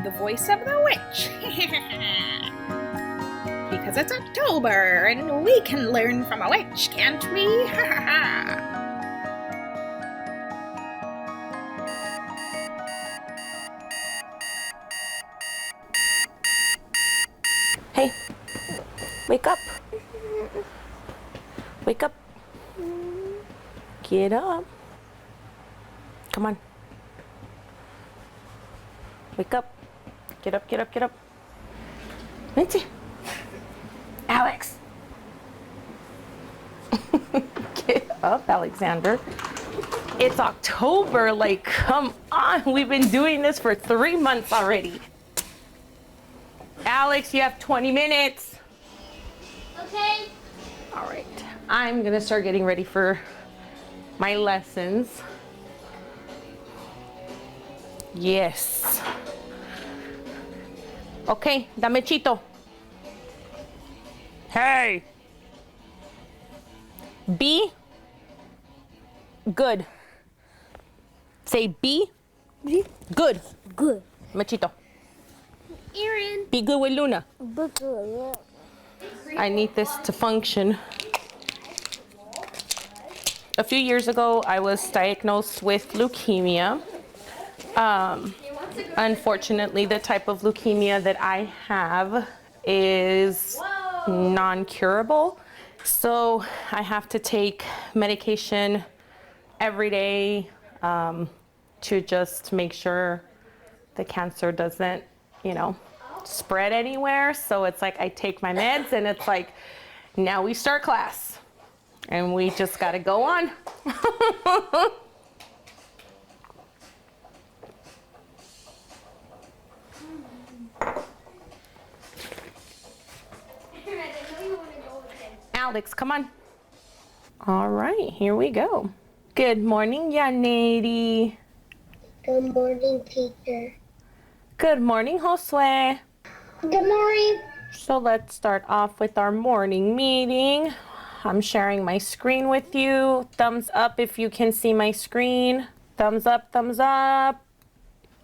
The Voice of the Witch. Because it's October and we can learn from a witch, can't we? Hey, wake up. Wake up. Get up. Come on. Wake up. Get up, get up, get up. Nancy. Alex. Get up, Alexander. It's October, like, come on. We've been doing this for 3 months already. Alex, you have 20 minutes. Okay. All right. I'm gonna start getting ready for my lessons. Yes. Okay, dame chito. Hey. Be good. Say be good. Good. Machito. Aaron. Be good with Luna. Be good. I need this to function. A few years ago, I was diagnosed with leukemia. Unfortunately, the type of leukemia that I have is non-curable. So I have to take medication every day to just make sure the cancer doesn't, spread anywhere. So it's like I take my meds and it's like, now we start class and we just gotta go on. Alex, come on. All right, here we go. Good morning, Yanedi. Good morning, teacher. Good morning, Josue. Good morning. So let's start off with our morning meeting. I'm sharing my screen with you. Thumbs up if you can see my screen. Thumbs up, thumbs up.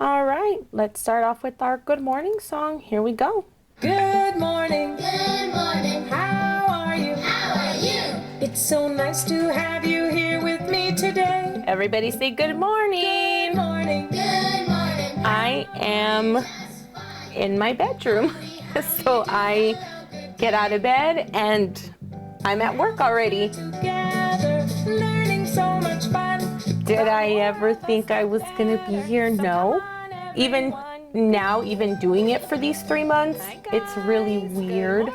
All right, let's start off with our good morning song. Here we go. Good morning. Good morning. How are you? How are you? It's so nice to have you here with me today. Everybody say good morning. Good morning. Good morning. I am in my bedroom. So I get out of bed and I'm at work already. Together, learning so much fun. Did I ever think I was gonna be here? No. Even now, even doing it for these 3 months, it's really weird.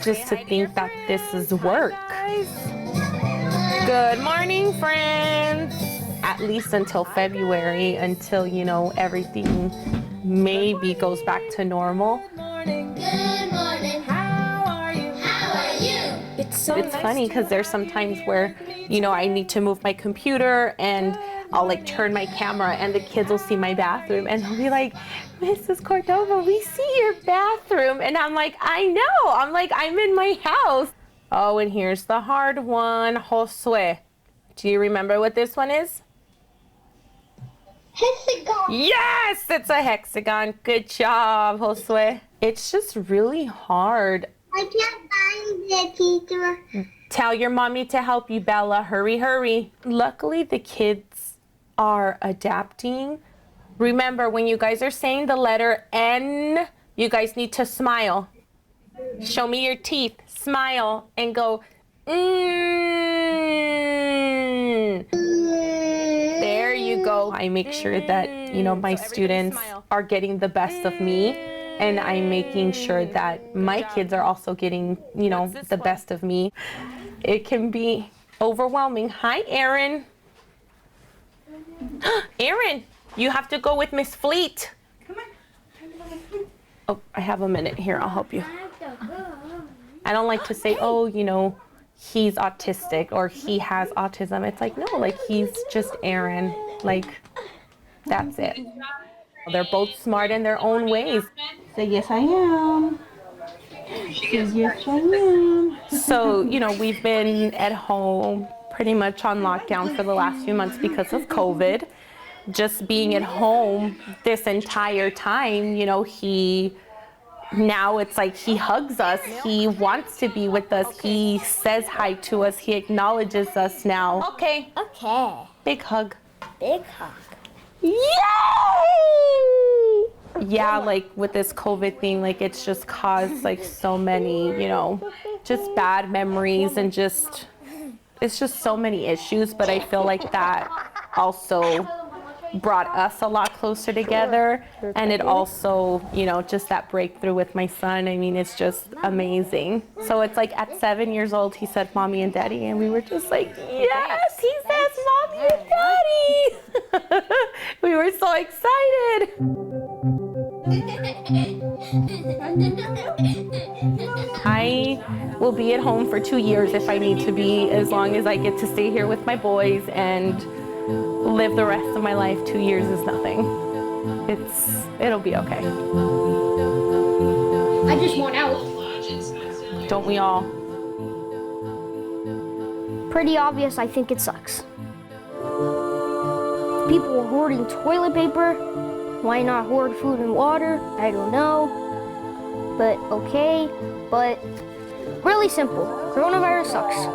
Just to think that this is work. Good morning, friends. At least until February, until, you know, everything maybe goes back to normal. Good morning. How are you? How are you? It's funny because there's some times where, you know, I need to move my computer and I'll like turn my camera and the kids will see my bathroom and they'll be like, Mrs. Cordova, we see your bathroom. And I'm like, I know. I'm like, I'm in my house. Oh, and here's the hard one, Josue. Do you remember what this one is? Hexagon. Yes, it's a hexagon. Good job, Josue. It's just really hard. I can't find the teacher. Tell your mommy to help you, Bella. Hurry, hurry. Luckily, the kids are adapting. Remember, when you guys are saying the letter N, you guys need to smile. Show me your teeth. Smile and go, There you go. I make sure that, you know, my students are getting the best of me, and I'm making sure that my kids are also getting, you know, the best of me. It can be overwhelming. Hi, Erin. Erin, you have to go with Miss Fleet. Come on. Oh, I have a minute here. I'll help you. I don't like to say, oh, you know, he's autistic or he has autism. It's like, no, like he's just Aaron. Like, that's it. They're both smart in their own ways. Say, yes, I am. Say, yes, I am. So, you know, we've been at home pretty much on lockdown for the last few months because of COVID. Just being at home this entire time, you know, now it's like he hugs us. He wants to be with us. He says hi to us. He acknowledges us now. Okay. Okay. Big hug. Big hug. Yay! Yeah, like with this COVID thing, like it's just caused like so many, you know, just bad memories and just, it's just so many issues. But I feel like that also brought us a lot closer together, and it also, you know, just that breakthrough with my son, I mean, it's just amazing. So it's like at 7 years old he said mommy and daddy, and we were just like, yes, he says mommy and daddy. We were so excited. I will be at home for 2 years if I need to be, as long as I get to stay here with my boys and live the rest of my life. 2 years is nothing. It'll be okay. I just want out. Don't we all? Pretty obvious, I think it sucks. People were hoarding toilet paper. Why not hoard food and water? I don't know. But okay. But really simple. Coronavirus sucks.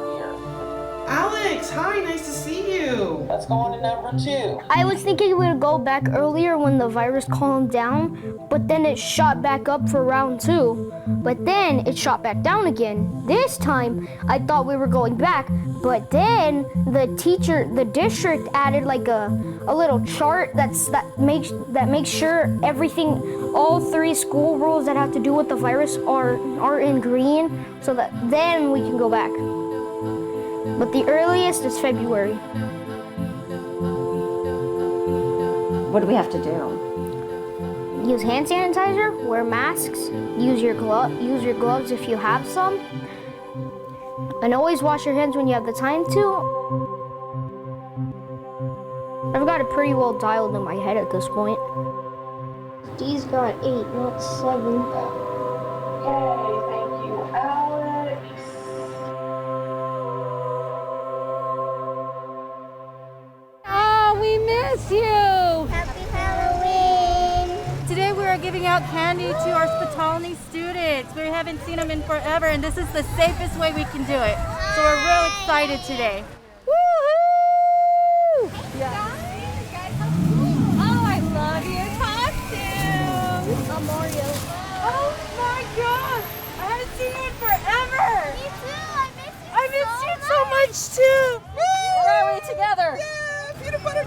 Alex, hi, nice to see you. Let's go on to number 2. I was thinking we would go back earlier when the virus calmed down, but then it shot back up for round 2. But then it shot back down again. This time, I thought we were going back, but then the district added like a little chart that makes sure everything, all 3 school rules that have to do with the virus are in green, so that then we can go back. But the earliest is February. What do we have to do? Use hand sanitizer, wear masks, use your gloves if you have some, and always wash your hands when you have the time to. I've got it pretty well dialed in my head at this point. Dee's got 8, not 7. Yay, thank you, Alex. Oh, we miss you! Happy Halloween. Today we are giving out candy to our Spitalny students. We haven't seen them in forever, and this is the safest way we can do it. So we're real excited today. Woohoo! Yeah. Oh, I love your costume. I'm Mario. Oh my gosh! I haven't seen you in forever. Me too. I miss you. I miss you so much too. We're already together. Yeah, peanut butter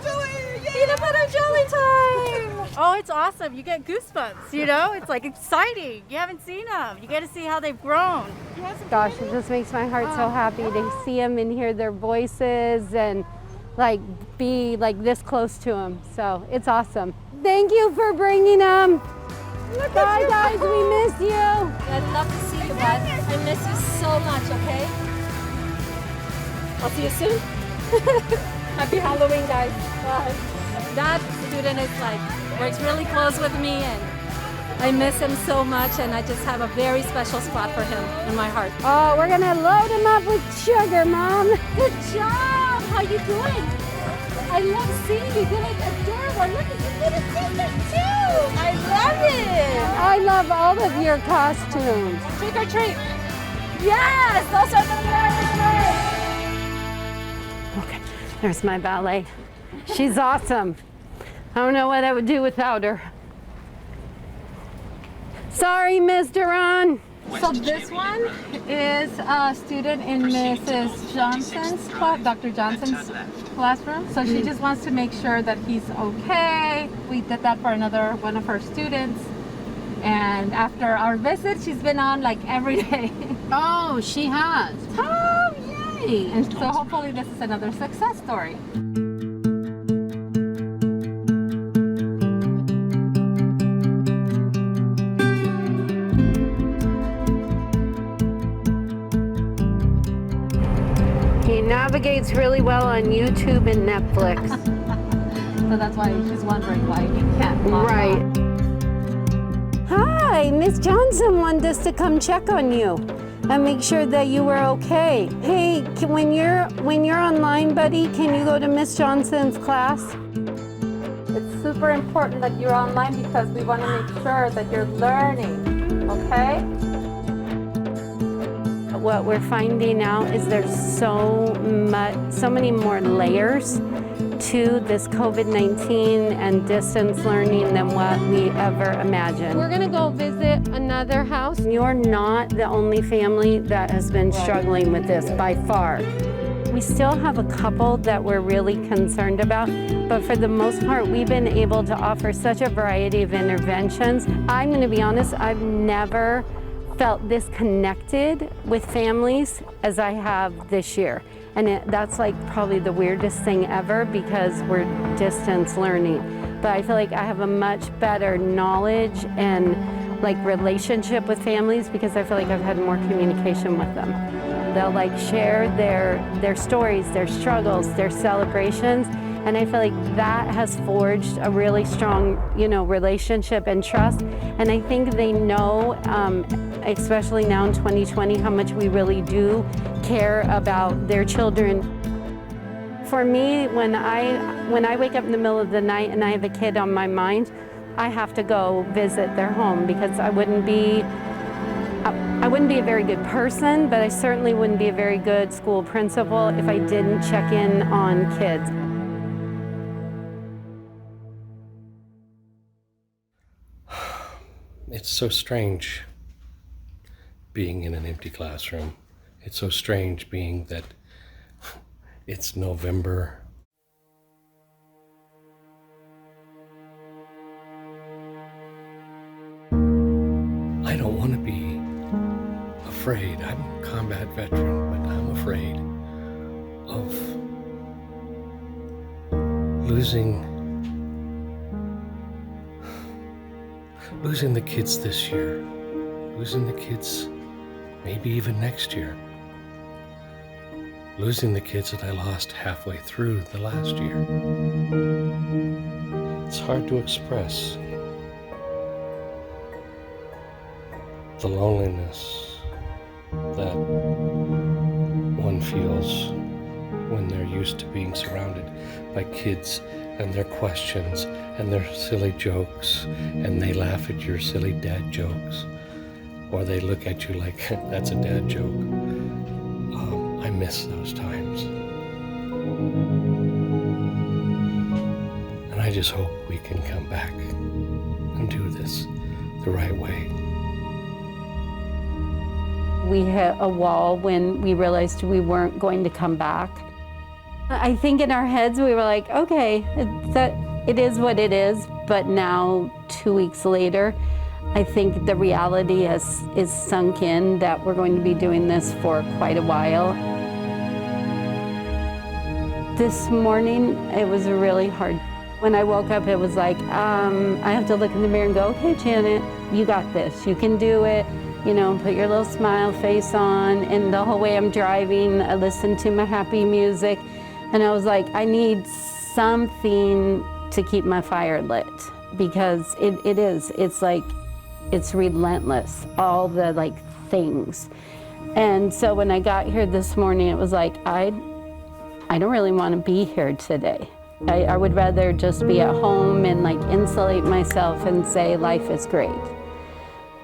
Peanut butter jelly time! Oh, it's awesome. You get goosebumps, you know? It's like exciting. You haven't seen them. You get to see how they've grown. Gosh, it just makes my heart so happy to see them and hear their voices and like be like this close to them. So it's awesome. Thank you for bringing them. Bye guys, we miss you. I'd love to see you, bud. I miss you so much, okay? I'll see you soon. Happy Halloween, guys. Bye. That student is like, works really close with me, and I miss him so much, and I just have a very special spot for him in my heart. Oh, we're gonna load him up with sugar, Mom. Good job! How you doing? I love seeing you. You're like adorable. Look at you, little sister too. I love it. I love all of your costumes. Trick or treat. Yes, those are the Okay, there's my ballet. She's awesome. I don't know what I would do without her. Sorry, Mr. Ron. So this one is a student in Mrs. Johnson's class, Dr. Johnson's classroom. So she just wants to make sure that he's okay. We did that for another one of her students. And after our visit, she's been on like every day. Oh, she has. Oh, yay! And so hopefully this is another success story. He navigates really well on YouTube and Netflix. So that's why she's wondering why he can't log on. Right. Hi, Miss Johnson wanted us to come check on you and make sure that you were okay. Hey, when you're online, buddy, can you go to Miss Johnson's class? It's super important that you're online because we want to make sure that you're learning, okay? What we're finding out is there's so many more layers to this COVID-19 and distance learning than what we ever imagined. We're gonna go visit another house. You're not the only family that has been struggling with this by far. We still have a couple that we're really concerned about, but for the most part, we've been able to offer such a variety of interventions. I'm gonna be honest, I've never felt this connected with families as I have this year. And that's like probably the weirdest thing ever because we're distance learning. But I feel like I have a much better knowledge and like relationship with families because I feel like I've had more communication with them. They'll like share their stories, their struggles, their celebrations. And I feel like that has forged a really strong, relationship and trust. And I think they know, especially now in 2020, how much we really do care about their children. For me, when I wake up in the middle of the night and I have a kid on my mind, I have to go visit their home because I wouldn't be a very good person, but I certainly wouldn't be a very good school principal if I didn't check in on kids. It's so strange being in an empty classroom. It's so strange being that it's November. I don't want to be afraid. I'm a combat veteran, but I'm afraid of losing the kids this year, losing the kids maybe even next year, losing the kids that I lost halfway through the last year. It's hard to express the loneliness that one feels when they're used to being surrounded by kids and their questions and their silly jokes, and they laugh at your silly dad jokes, or they look at you like, that's a dad joke. I miss those times. And I just hope we can come back and do this the right way. We hit a wall when we realized we weren't going to come back. I think in our heads we were like, okay, it is what it is, but now 2 weeks later, I think the reality is sunk in that we're going to be doing this for quite a while. This morning, it was really hard. When I woke up, it was like, I have to look in the mirror and go, okay, Janet, you got this, you can do it. You know, put your little smile face on, and the whole way I'm driving, I listen to my happy music, and I was like, I need something to keep my fire lit, because it's like, it's relentless, all the like things. And so when I got here this morning, it was like, I don't really want to be here today. I would rather just be at home and like insulate myself and say life is great.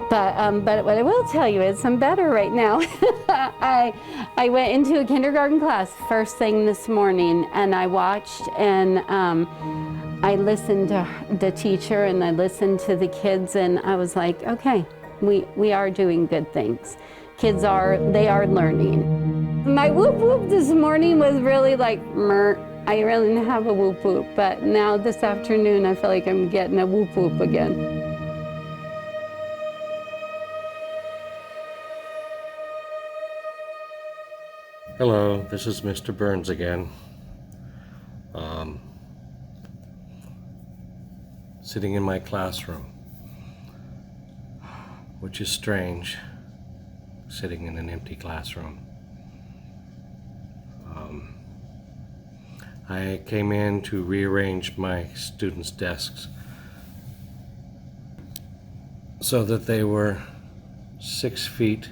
But what I will tell you is I'm better right now. I went into a kindergarten class first thing this morning, and I watched and I listened to the teacher and I listened to the kids, and I was like, okay, we are doing good things. Kids they are learning. My whoop whoop this morning was really like, meh. I really didn't have a whoop whoop, but now this afternoon I feel like I'm getting a whoop whoop again. Hello, this is Mr. Burns again. Sitting in my classroom, which is strange, sitting in an empty classroom. I came in to rearrange my students' desks so that they were 6 feet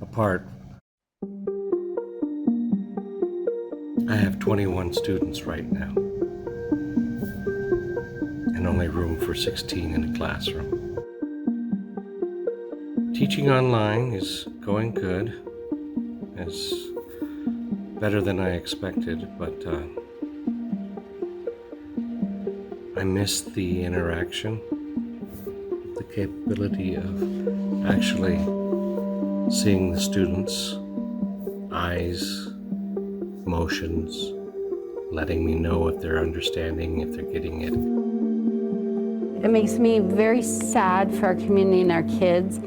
apart. I have 21 students right now, and only room for 16 in a classroom. Teaching online is going good. It's better than I expected, but I missed the interaction, the capability of actually seeing the students' eyes, emotions, letting me know if they're understanding, if they're getting it. It makes me very sad for our community and our kids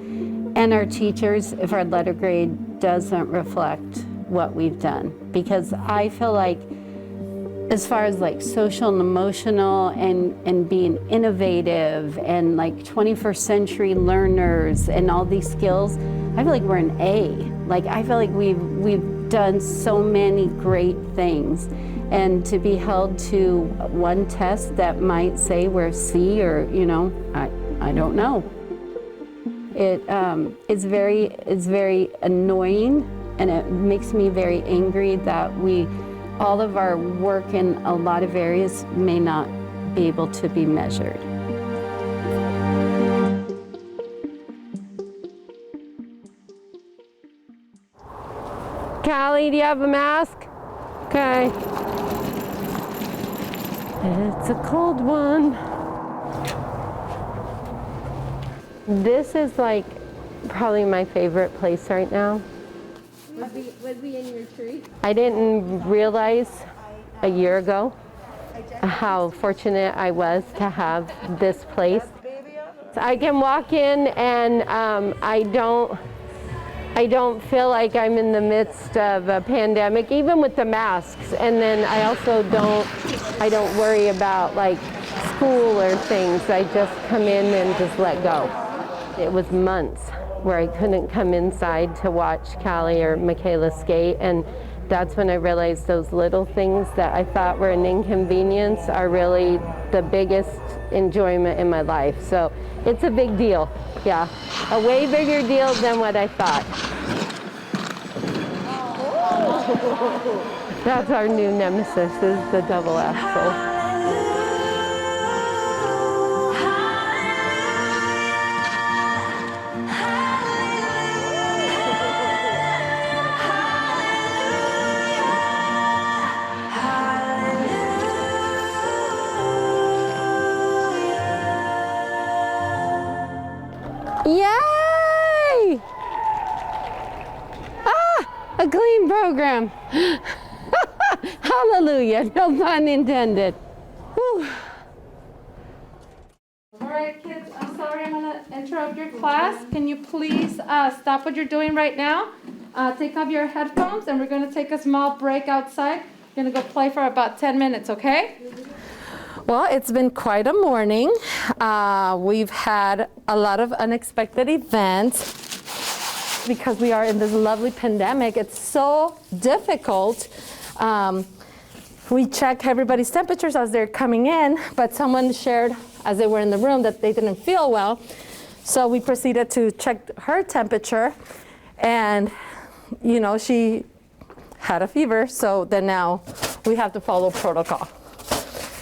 and our teachers if our letter grade doesn't reflect what we've done. Because I feel like as far as like social and emotional and being innovative and like 21st century learners and all these skills, I feel like we're an A. Like I feel like we've done so many great things, and to be held to one test that might say we're C or, you know, I don't know. It's very annoying, and it makes me very angry that all of our work in a lot of areas may not be able to be measured. Callie, do you have a mask? Okay. It's a cold one. This is like probably my favorite place right now. Was he in your tree? I didn't realize a year ago how fortunate I was to have this place. I can walk in and I don't feel like I'm in the midst of a pandemic, even with the masks. And then I also I don't worry about like school or things. I just come in and just let go. It was months where I couldn't come inside to watch Callie or Michaela skate, and that's when I realized those little things that I thought were an inconvenience are really the biggest enjoyment in my life. So it's a big deal, yeah. A way bigger deal than what I thought. That's our new nemesis, is the double axel. Yay! A clean program. Hallelujah, no pun intended. Whew. All right, kids, I'm sorry I'm going to interrupt your class. Can you please stop what you're doing right now? Take off your headphones, and we're going to take a small break outside. We're going to go play for about 10 minutes, okay? Well, it's been quite a morning. We've had a lot of unexpected events because we are in this lovely pandemic. It's so difficult. We check everybody's temperatures as they're coming in, but someone shared as they were in the room that they didn't feel well. So we proceeded to check her temperature, and you know, she had a fever, so then now we have to follow protocol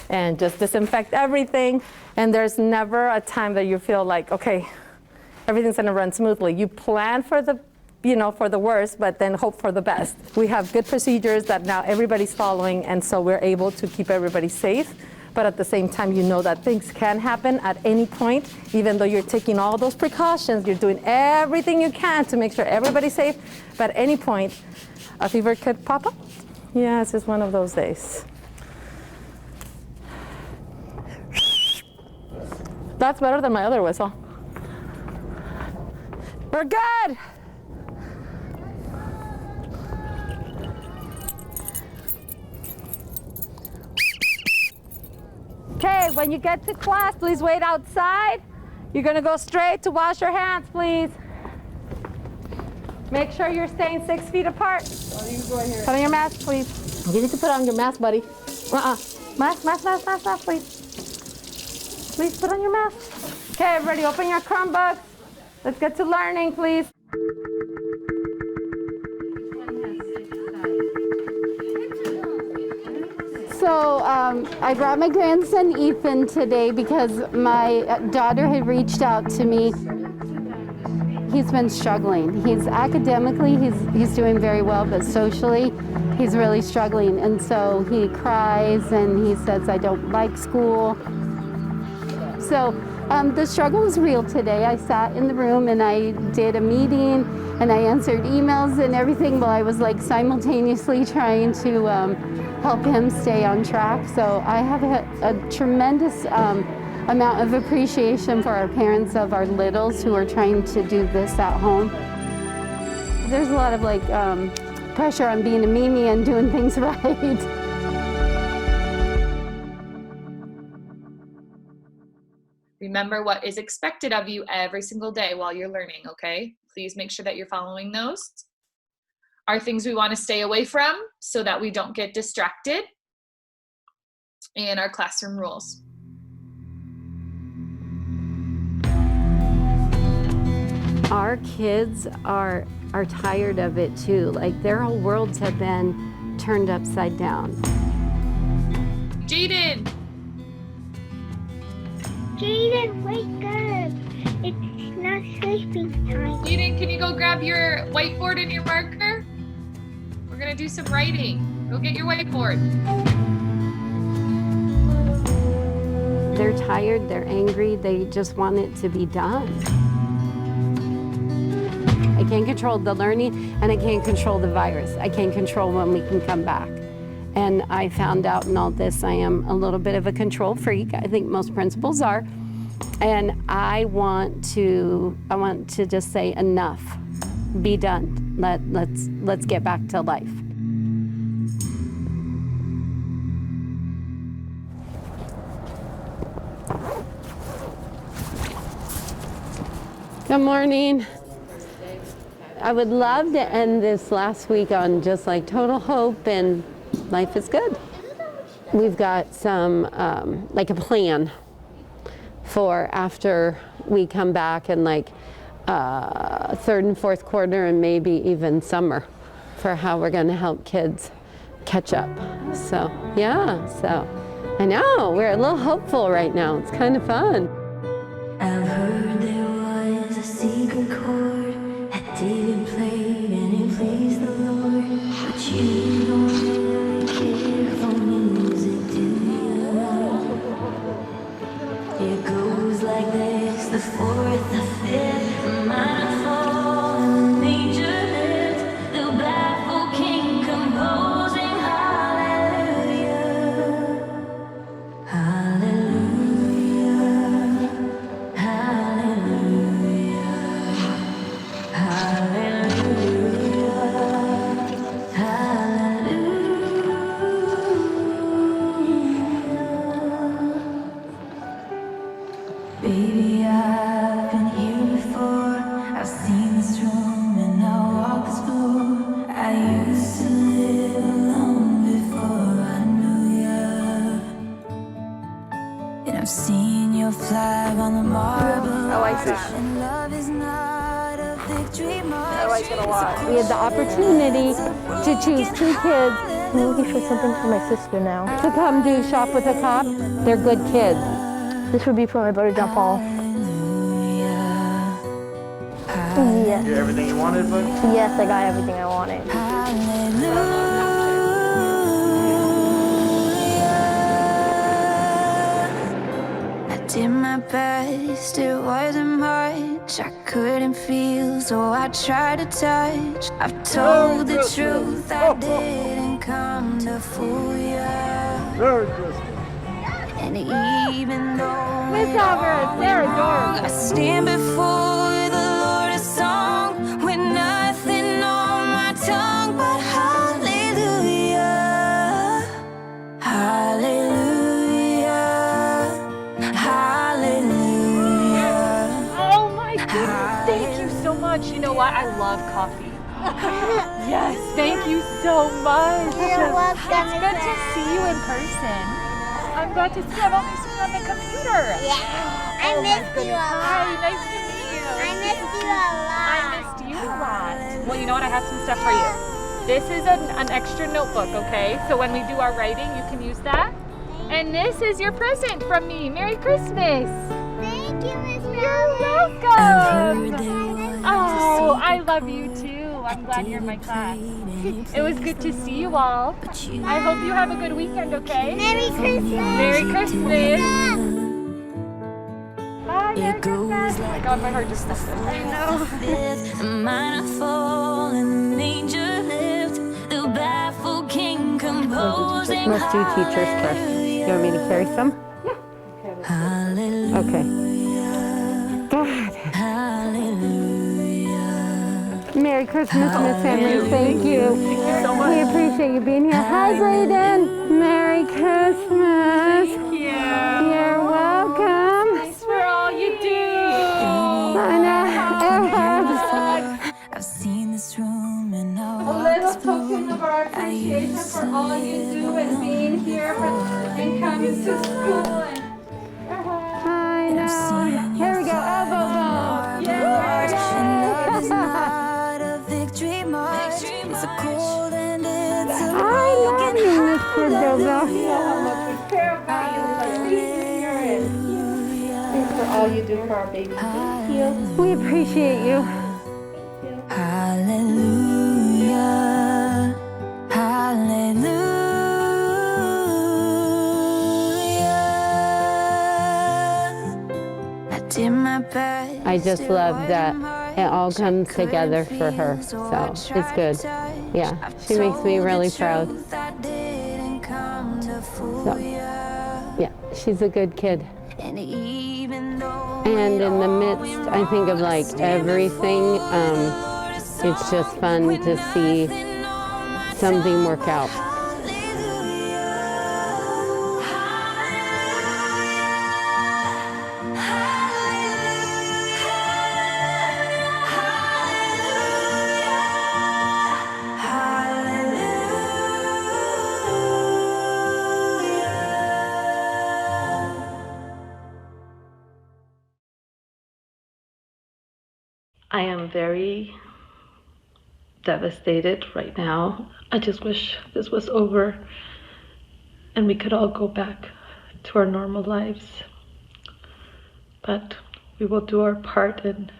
and just disinfect everything. And there's never a time that you feel like, okay, everything's gonna run smoothly. You plan for the, you know, for the worst, but then hope for the best. We have good procedures that now everybody's following, and so we're able to keep everybody safe. But at the same time, you know that things can happen at any point. Even though you're taking all those precautions, you're doing everything you can to make sure everybody's safe. But at any point, a fever could pop up. Yeah, it's just one of those days. That's better than my other whistle. We're good. Okay, when you get to class, please wait outside. You're gonna go straight to wash your hands, please. Make sure you're staying 6 feet apart. Put on your mask, please. You need to put on your mask, buddy. Mask, please. Please put on your mask. Okay, everybody, open your Chromebooks. Let's get to learning, please. So I brought my grandson Ethan today because my daughter had reached out to me. He's been struggling. He's academically, he's doing very well, but socially, he's really struggling. And so he cries and he says, I don't like school. So the struggle was real today. I sat in the room and I did a meeting and I answered emails and everything while I was like simultaneously trying to help him stay on track. So I have a tremendous amount of appreciation for our parents of our littles who are trying to do this at home. There's a lot of like pressure on being a Mimi and doing things right. Remember what is expected of you every single day while you're learning, okay? Please make sure that you're following those. Are things we want to stay away from so that we don't get distracted, and our classroom rules. Our kids are tired of it too. Like their whole worlds have been turned upside down. Jaden! Jaden, wake up. It's not sleeping time. Jaden, can you go grab your whiteboard and your marker? We're gonna do some writing. Go get your whiteboard. They're tired, they're angry, they just want it to be done. I can't control the learning and I can't control the virus. I can't control when we can come back. And I found out in all this I am a little bit of a control freak. I think most principals are. And I want to just say enough. Be done. Let's get back to life. Good morning. I would love to end this last week on just like total hope and life is good. We've got some, like a plan for after we come back in like third and fourth quarter and maybe even summer for how we're gonna help kids catch up. So, yeah, so I know, we're a little hopeful right now. It's kind of fun. I've heard there was a secret chord that didn't play and it pleased the Lord, but you don't really care for music, do you? It goes like this: the fourth, the fifth, the minor fall, and the major lift, the baffled king composing hallelujah. And love is not a victory march. I like it a lot. We had the opportunity to choose 2 kids. I'm looking for something for my sister now. To come do Shop with a Cop. They're good kids. This would be for my brother John Paul. Yeah. You get everything you wanted, bud? Yes, I got everything I wanted. I did my best, it wasn't much. I couldn't feel, so I tried to touch. I've told the truth, I didn't come to fool you. And even though Miss Alvarez, they're adorable. I stand before the Lord a song with nothing on my tongue but hallelujah, hallelujah, hallelujah. Oh my goodness, thank you so much. You know what? I love coffee. Yes, thank you so much. You're welcome. It's good to see you in person. I'm glad to see you. I've only seen you on the computer. Yeah, I missed you a lot. Hi, nice to meet you. I missed you a lot. I missed you a lot. Well, you know what? I have some stuff for you. This is an extra notebook, okay? So when we do our writing, you can use that. And this is your present from me. Merry Christmas. Thank you, Miss You're welcome. Oh, I love you too. I'm glad you're in my class. It was good to see you all. I hope you have a good weekend, okay? Merry Christmas. Merry Christmas. Bye, Merry Christmas. Oh my God, my heart just stopped. I know. Mine are fallen, an angel lift, the baffled king composing. Let's do teachers first. You want me to carry some? Hallelujah. Okay. God. Merry Christmas, Miss Henry. Thank you. Thank you so much. We appreciate you being here. Hi, Brayden. Merry Christmas. Thank you. You're welcome. Thanks for all you do. I know. I've seen this room and A little token of our appreciation for all you do and being here and coming to school. I know. Here we go. Elbow bump. Love is not a victory march. It's a cold and it's a I love you, Mr. Dobo. Thanks for all you do for our baby. Thank you. We appreciate you. hallelujah, hallelujah. I did my best. I just love that it all comes together for her. So it's good. Yeah, she makes me really proud. So, yeah, she's a good kid. And in the midst, I think of like everything, it's just fun to see something work out. I am very devastated right now. I just wish this was over and we could all go back to our normal lives. But we will do our part and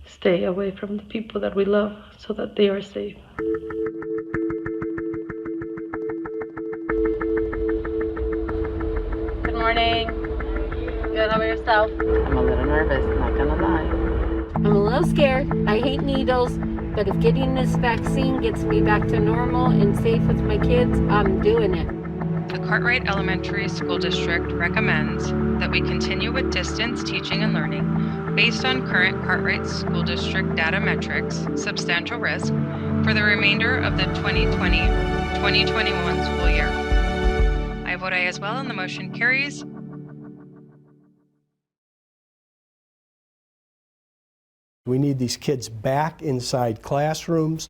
stay away from the people that we love so that they are safe. Good morning. Good, how about yourself? I'm a little nervous, not gonna lie. I'm a little scared. I hate needles, but if getting this vaccine gets me back to normal and safe with my kids, I'm doing it. The Cartwright Elementary School District recommends that we continue with distance teaching and learning based on current Cartwright School District data metrics, substantial risk, for the remainder of the 2020-2021 school year. I vote aye as well, and the motion carries. We need these kids back inside classrooms.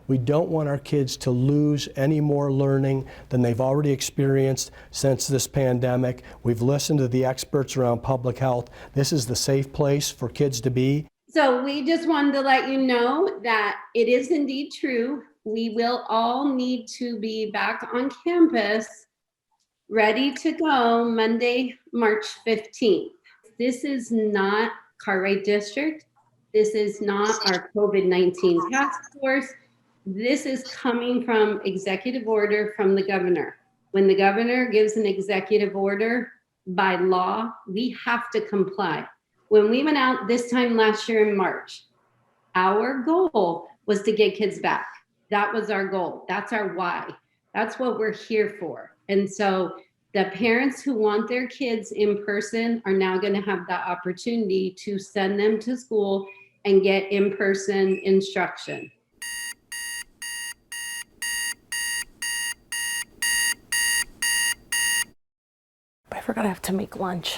We don't want our kids to lose any more learning than they've already experienced since this pandemic. We've listened to the experts around public health. This is the safe place for kids to be. So we just wanted to let you know that it is indeed true. We will all need to be back on campus, ready to go Monday, March 15th. This is not Cartwright District. This is not our COVID-19 task force. This is coming from executive order from the governor. When the governor gives an executive order by law, we have to comply. When we went out this time last year in March, our goal was to get kids back. That was our goal. That's our why. That's what we're here for. And so the parents who want their kids in person are now going to have the opportunity to send them to school and get in-person instruction. I forgot I have to make lunch.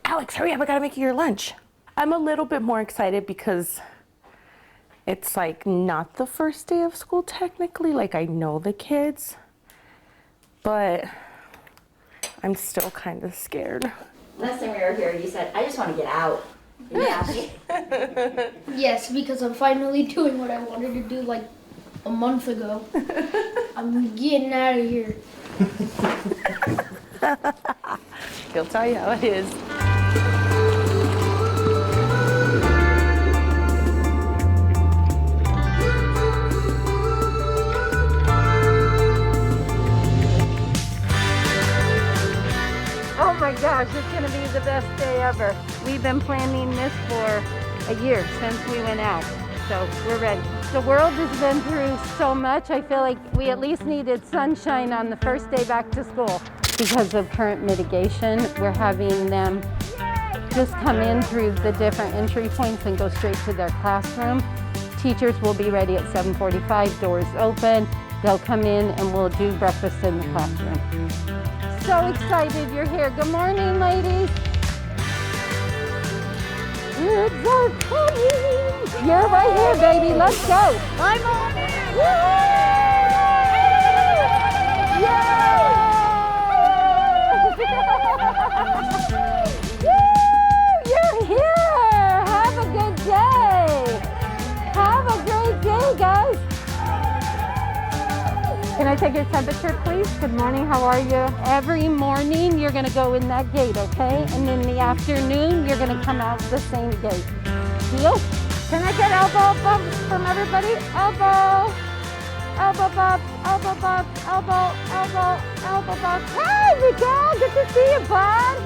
Alex, hurry up, I gotta make you your lunch. I'm a little bit more excited because it's like not the first day of school technically, like I know the kids, but I'm still kind of scared. Last time we were here, you said, I just want to get out. Yeah. Yes, because I'm finally doing what I wanted to do like a month ago. I'm getting out of here. He'll tell you how it is. Oh my gosh, it's gonna be the best day ever. We've been planning this for a year since we went out, so we're ready. The world has been through so much. I feel like we at least needed sunshine on the first day back to school. Because of current mitigation, we're having them just come in through the different entry points and go straight to their classroom. Teachers will be ready at 7:45, doors open. They'll come in and we'll do breakfast in the classroom. So excited you're here. Good morning, ladies. Kids are coming. You're right here, baby. Let's go. I'm on it. Yeah! You're here! Have a good day! Have a great day, guys! Can I take your temperature, please? Good morning, how are you? Every morning, you're gonna go in that gate, okay? And in the afternoon, you're gonna come out the same gate. Deal? Can I get elbow bumps from everybody? Elbow! Elbow bump, elbow bump, elbow, elbow, elbow bump. Hey, Miguel, good to see you, bud.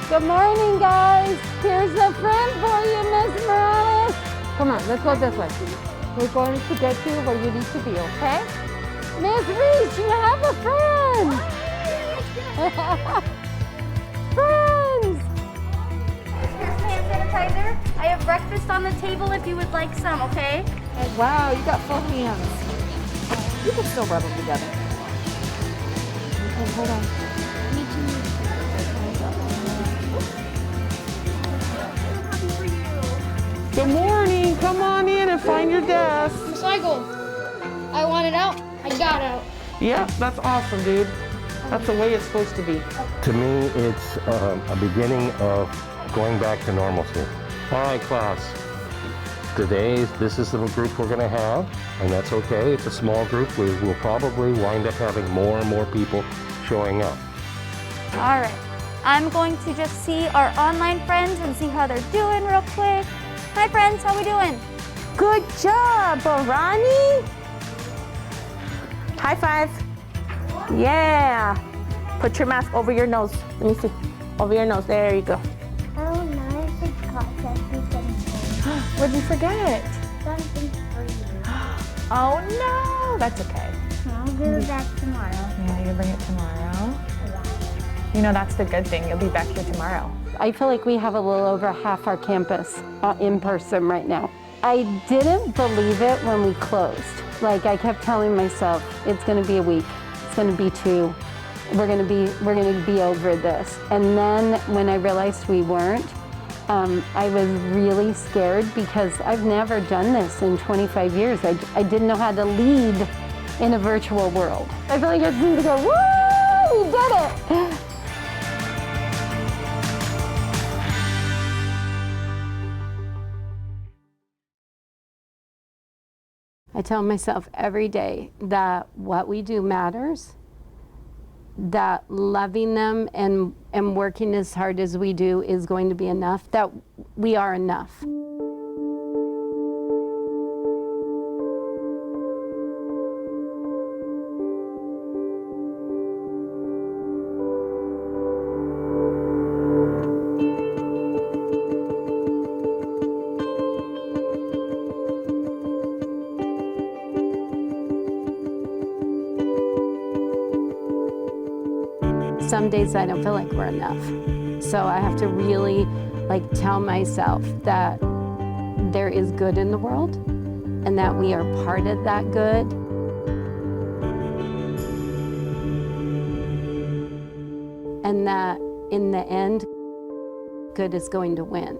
Good morning, guys. Here's a friend for you, Miss Morales. Come on, let's go this way. We're going to get you where you need to be, okay? Miss Reese, you have a friend. Friends. Here's hand sanitizer. I have breakfast on the table if you would like some, okay? Wow, you got full hands. You can still rub them together. Oh, hold on. Good morning. Come on in and find your desk. Recycle. I wanted out. I got out. Yep, that's awesome, dude. That's the way it's supposed to be. To me, it's a beginning of going back to normalcy. All right, class. Today, this is the group we're going to have, and that's okay. It's a small group. We will probably wind up having more and more people showing up. All right. I'm going to just see our online friends and see how they're doing real quick. Hi, friends. How we doing? Good job, Barani. High five. Yeah. Put your mask over your nose. Let me see. Over your nose. There you go. Oh, no, I forgot something. What did you forget? Something for you. Oh, no. That's okay. I'll do that tomorrow. Yeah, you bring it tomorrow. You know, that's the good thing. You'll be back here tomorrow. I feel like we have a little over half our campus in person right now. I didn't believe it when we closed. Like, I kept telling myself, it's going to be a week. It's going to be 2. We're going to be over this. And then when I realized we weren't, I was really scared because I've never done this in 25 years. I didn't know how to lead in a virtual world. I feel like I just need to go, woo, we did it! I tell myself every day that what we do matters, that loving them and working as hard as we do is going to be enough, that we are enough. Some days I don't feel like we're enough. So I have to really tell myself that there is good in the world and that we are part of that good. And that in the end, good is going to win.